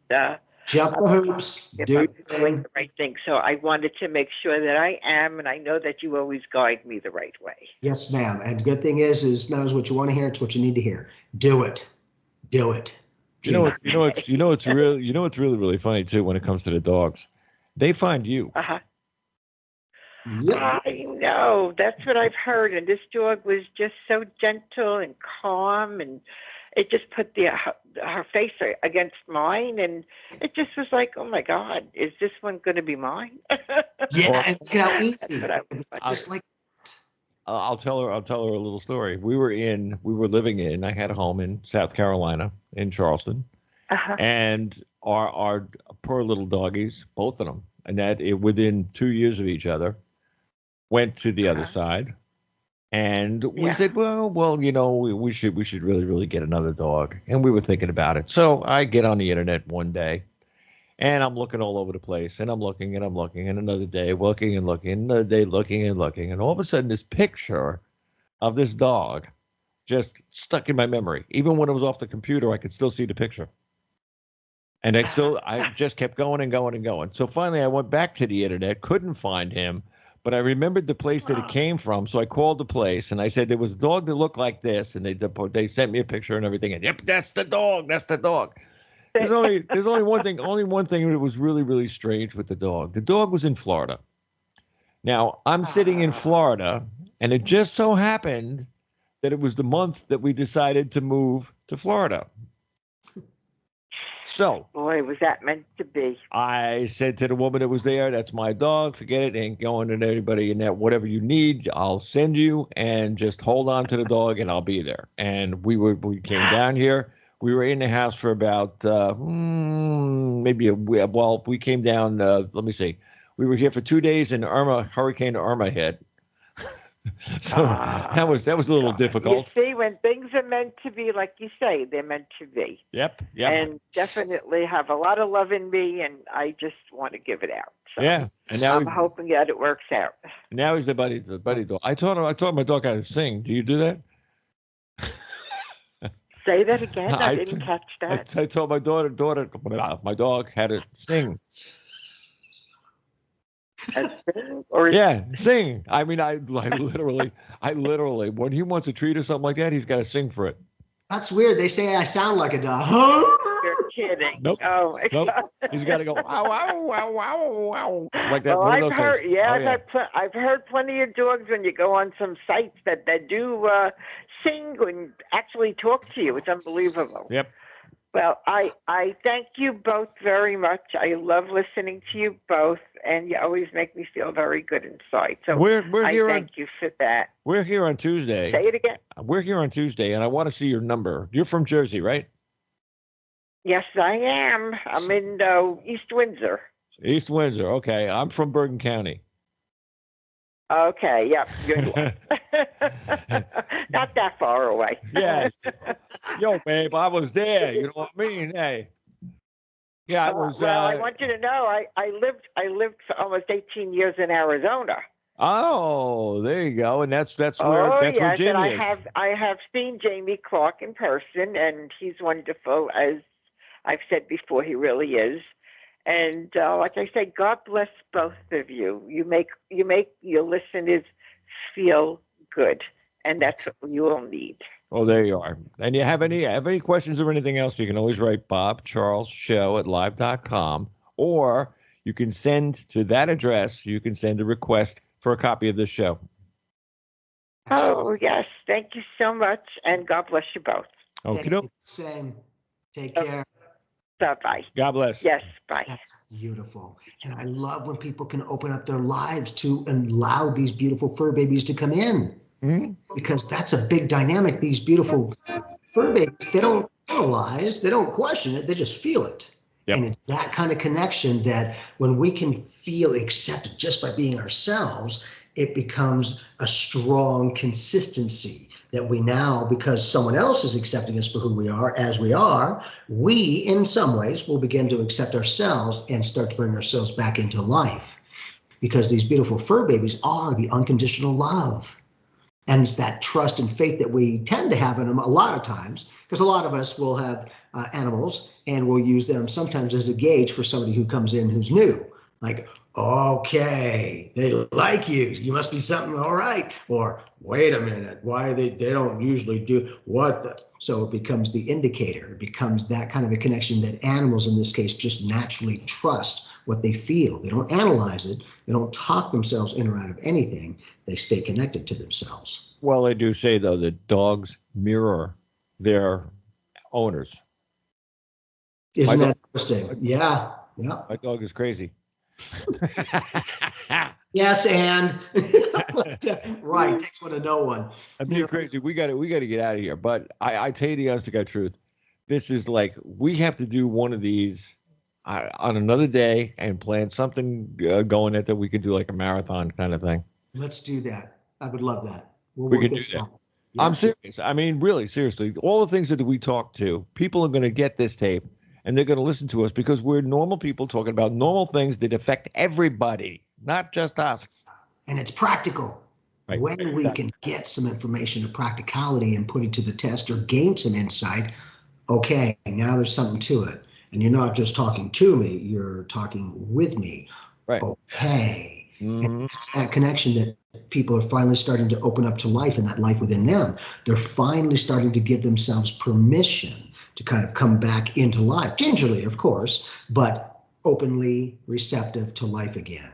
jump the hoops, do the right thing. So I wanted to make sure that I am, and I know that you always guide me the right way. Yes, ma'am. And good thing is not what you want to hear, it's what you need to hear. Do it. Do it. You know what's really funny too when it comes to the dogs. They find you. Yep. I know. That's what I've heard. And this dog was just so gentle and calm, and it just put her face against mine, and it just was like, oh my God, is this one going to be mine? Yeah, and look at how easy. Just like I'll tell her a little story. We were living in. I had a home in South Carolina, in Charleston, and our poor little doggies, both of them, and that within 2 years of each other, went to the other side, and we said, well, you know, we should really get another dog, and we were thinking about it. So I get on the internet one day, and I'm looking all over the place, and I'm looking, and another day looking and looking, another day looking and looking, and all of a sudden this picture of this dog just stuck in my memory. Even when it was off the computer, I could still see the picture. And I just kept going and going and going. So finally I went back to the internet, couldn't find him, but I remembered the place that it came from. So I called the place and I said, there was a dog that looked like this. And they sent me a picture and everything. And yep, that's the dog. That's the dog. There's only one thing that was really, really strange with the dog. The dog was in Florida. Now I'm sitting in Florida, and it just so happened that it was the month that we decided to move to Florida. So, Boy, was that meant to be. I said to the woman that was there, "That's my dog. Forget it. Ain't going to anybody in that. Whatever you need, I'll send you, and just hold on to the dog, and I'll be there." And we came down here. We were in the house for about maybe we came down. Let me see. We were here for 2 days, and Hurricane Irma hit. So that was a little difficult. You see, when things are meant to be, like you say, they're meant to be. Yep. And definitely have a lot of love in me, and I just want to give it out. So yeah. And now I'm hoping that it works out. Now he's the buddy dog. I taught my dog how to sing. Do you do that? Say that again. I didn't catch that. I told my my dog how to sing. Sing or sing. I mean, I literally, when he wants a treat or something like that, he's got to sing for it. That's weird. They say I sound like a dog. You're kidding. Nope. Oh my God. He's got to go wow wow wow wow wow like that. Well, one I've heard. things. Yeah, I've heard plenty of dogs when you go on some sites that do sing and actually talk to you. It's unbelievable. Yep. Well, I thank you both very much. I love listening to you both, and you always make me feel very good inside. So we're here thank you for that. We're here on Tuesday. Say it again. We're here on Tuesday, and I want to see your number. You're from Jersey, right? Yes, I am. I'm in East Windsor. East Windsor. Okay. I'm from Bergen County. Okay, yep. Not that far away. Yeah. Yo, babe, I was there. You know what I mean? Hey. Yeah, I was. Well, I want you to know I lived for almost 18 years in Arizona. Oh, there you go. And that's where yes, Jamie and is. I have seen Jamie Clark in person, and he's wonderful, as I've said before. He really is. And like I say, God bless both of you. You make your listeners feel good, and that's what you all need. Oh, there you are. And you have any questions or anything else, you can always write bobcharlesshow@live.com, or you can send to that address. You can send a request for a copy of this show. Oh, yes. Thank you so much, and God bless you both. Okay. Same. Take care. Bye-bye. God bless. Yes, bye. That's beautiful. And I love when people can open up their lives to allow these beautiful fur babies to come in. Mm-hmm. Because that's a big dynamic. These beautiful fur babies, they don't analyze, they don't question it, they just feel it. Yep. And it's that kind of connection that when we can feel accepted just by being ourselves, it becomes a strong consistency that we now, because someone else is accepting us for who we are, as we are, we, in some ways, will begin to accept ourselves and start to bring ourselves back into life. Because these beautiful fur babies are the unconditional love. And it's that trust and faith that we tend to have in them a lot of times, because a lot of us will have animals and we'll use them sometimes as a gauge for somebody who comes in who's new. Like, okay, they like you. You must be something all right. Or wait a minute, why they don't usually do what? So it becomes the indicator. It becomes that kind of a connection that animals in this case just naturally trust what they feel. They don't analyze it. They don't talk themselves in or out of anything. They stay connected to themselves. Well, they do say, though, that dogs mirror their owners. Isn't that interesting? Yeah. Yeah. My dog is crazy. Yes, and right, takes one to know one. I'm being crazy. We got to get out of here. But I tell you the honest to God truth, this is like, we have to do one of these on another day and plan something going that we could do like a marathon kind of thing. Let's do that. I would love that. We could do that. Yeah. I'm serious. I mean, really, seriously. All the things that we talk to, people are going to get this tape. And they're going to listen to us because we're normal people talking about normal things that affect everybody, not just us. And it's practical. Right. When we can get some information to practicality and put it to the test or gain some insight, okay, now there's something to it. And you're not just talking to me, you're talking with me. Right. Okay. Mm-hmm. And that's that connection that people are finally starting to open up to life and that life within them. They're finally starting to give themselves permission to kind of come back into life, gingerly, of course, but openly receptive to life again.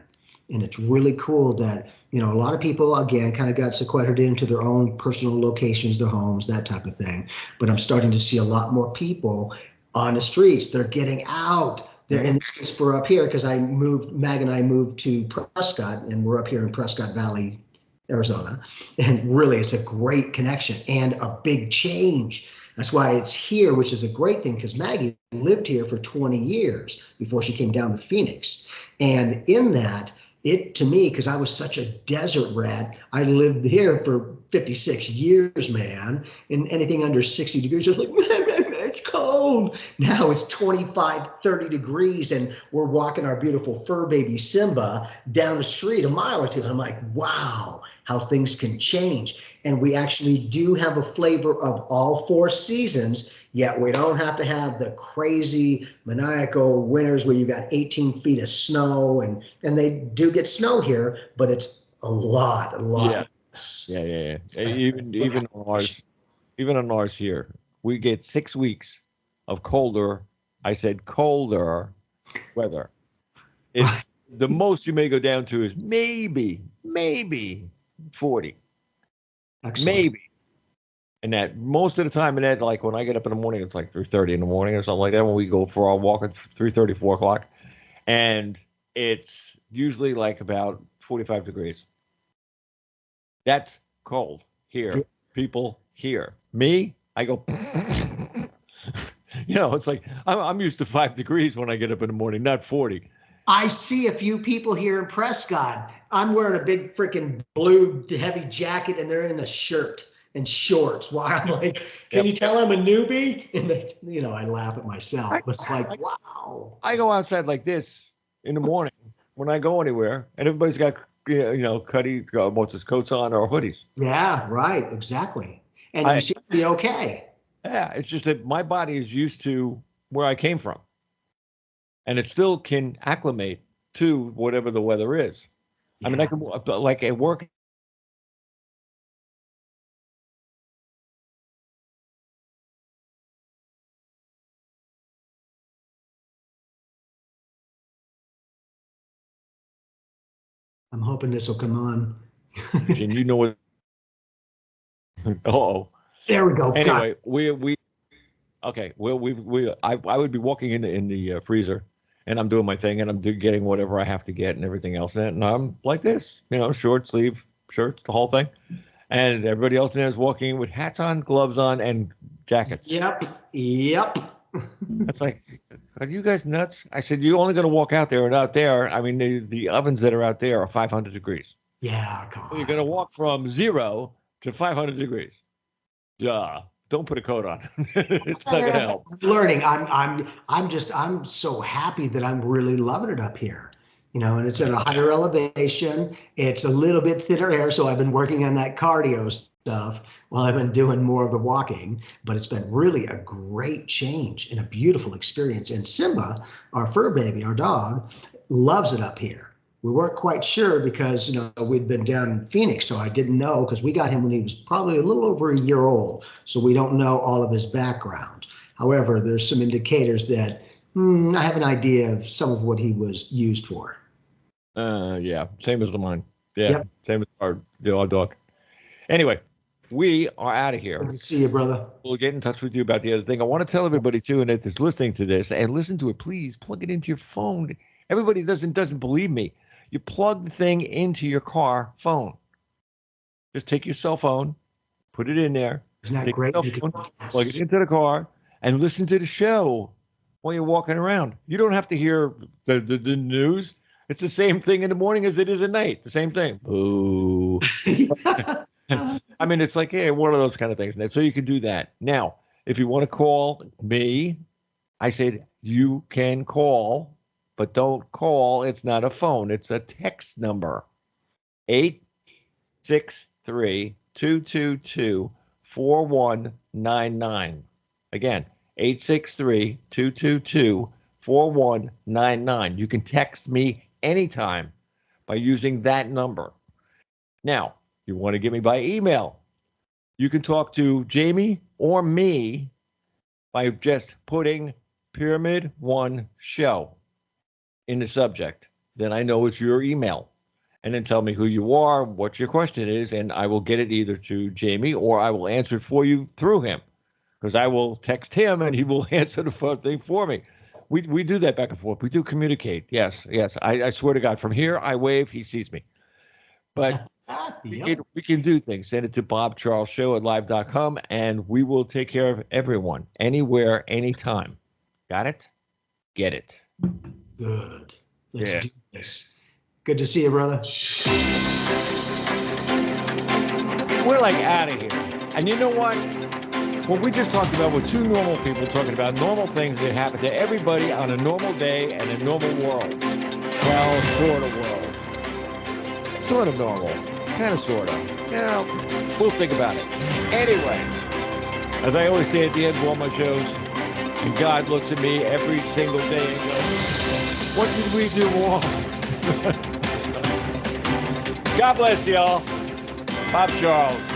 And it's really cool that, a lot of people, again, kind of got sequestered into their own personal locations, their homes, that type of thing. But I'm starting to see a lot more people on the streets. They're getting out. They're in this case, we're up here because Mag and I moved to Prescott, and we're up here in Prescott Valley, Arizona. And really, it's a great connection and a big change. That's why it's here, which is a great thing, because Maggie lived here for 20 years before she came down to Phoenix. And in that, it, to me, because I was such a desert rat, I lived here for 56 years, man. And anything under 60 degrees, I was like, it's cold. Now it's 25, 30 degrees, and we're walking our beautiful fur baby Simba down the street a mile or two. And I'm like, wow, how things can change. And we actually do have a flavor of all 4 seasons, yet we don't have to have the crazy maniacal winters where you got 18 feet of snow, and they do get snow here, but it's a lot. Yeah. Even on ours here, we get 6 weeks of colder. I said colder weather. It's the most you may go down to is maybe 40. Excellent. Maybe. And that most of the time, and that, like when I get up in the morning, it's like 3:30 in the morning or something like that. When we go for our walk at 3:30, 4 o'clock, and it's usually like about 45 degrees. That's cold here. Yeah. People here. Me, I go. It's like I'm used to 5 degrees when I get up in the morning, not 40. I see a few people here in Prescott. I'm wearing a big freaking blue heavy jacket, and they're in a shirt and shorts. Why? I'm like, can you tell I'm a newbie? And I laugh at myself. But it's like, wow. I go outside like this in the morning when I go anywhere, and everybody's got coats on or hoodies. Yeah, right, exactly. And you seem to be okay. Yeah, it's just that my body is used to where I came from, and it still can acclimate to whatever the weather is. Yeah. I mean, I can, like at work. I'm hoping this will come on. And you know what? Oh, there we go. Anyway, I would be walking in the freezer, and I'm doing my thing, and I'm getting whatever I have to get and everything else in it, and I'm like this, short sleeve shirts, the whole thing, and everybody else in there is walking with hats on, gloves on, and jackets. Yep. It's like, are you guys nuts? I said, you're only going to walk out there, and out there, I mean, the ovens that are out there are 500 degrees. Yeah, come on. So you're going to walk from 0 to 500 degrees. Duh. Don't put a coat on. It's not going to help. Learning. I'm so happy that I'm really loving it up here. And it's at a higher elevation. It's a little bit thinner air, so I've been working on that cardio stuff while I've been doing more of the walking. But it's been really a great change and a beautiful experience. And Simba, our fur baby, our dog, loves it up here. We weren't quite sure because, we'd been down in Phoenix, so I didn't know, because we got him when he was probably a little over a year old. So we don't know all of his background. However, there's some indicators that I have an idea of some of what he was used for. Yeah, same as mine. Yeah, yep. Same as our dog. Anyway, we are out of here. Good to see you, brother. We'll get in touch with you about the other thing. I want to tell everybody, too, and that is listening to this, and listen to it, please, plug it into your phone. Everybody doesn't believe me. You plug the thing into your car phone. Just take your cell phone, put it in there. Isn't that great? Plug it into the car and listen to the show while you're walking around. You don't have to hear the news. It's the same thing in the morning as it is at night. The same thing. Boo. I mean, it's like, one of those kind of things. So you can do that. Now, if you want to call me, I said you can call. But don't call. It's not a phone. It's a text number. 863-222-4199. Again, 863-222-4199. You can text me anytime by using that number. Now, you want to get me by email. You can talk to Jamie or me by just putting Pyramid One Show in the subject. Then I know it's your email. And then tell me who you are, what your question is, and I will get it either to Jamie or I will answer it for you through him. because I will text him and he will answer the phone thing for me. We do that back and forth. We do communicate. Yes. I swear to God, from here I wave, he sees me. But Yep. we can do things. Send it to bobcharlesshow@live.com, and we will take care of everyone, anywhere, anytime. Got it? Get it. Good. Let's Yeah. do this. Good to see you, brother. We're like out of here. And you know what? What we just talked about were two normal people talking about normal things that happen to everybody on a normal day and a normal world. Well, sort of world. Sort of normal. Kind of, sort of. Yeah, we'll think about it. Anyway, as I always say at the end of all my shows, and God looks at me every single day and goes, what did we do wrong? God bless y'all. Bob Charles.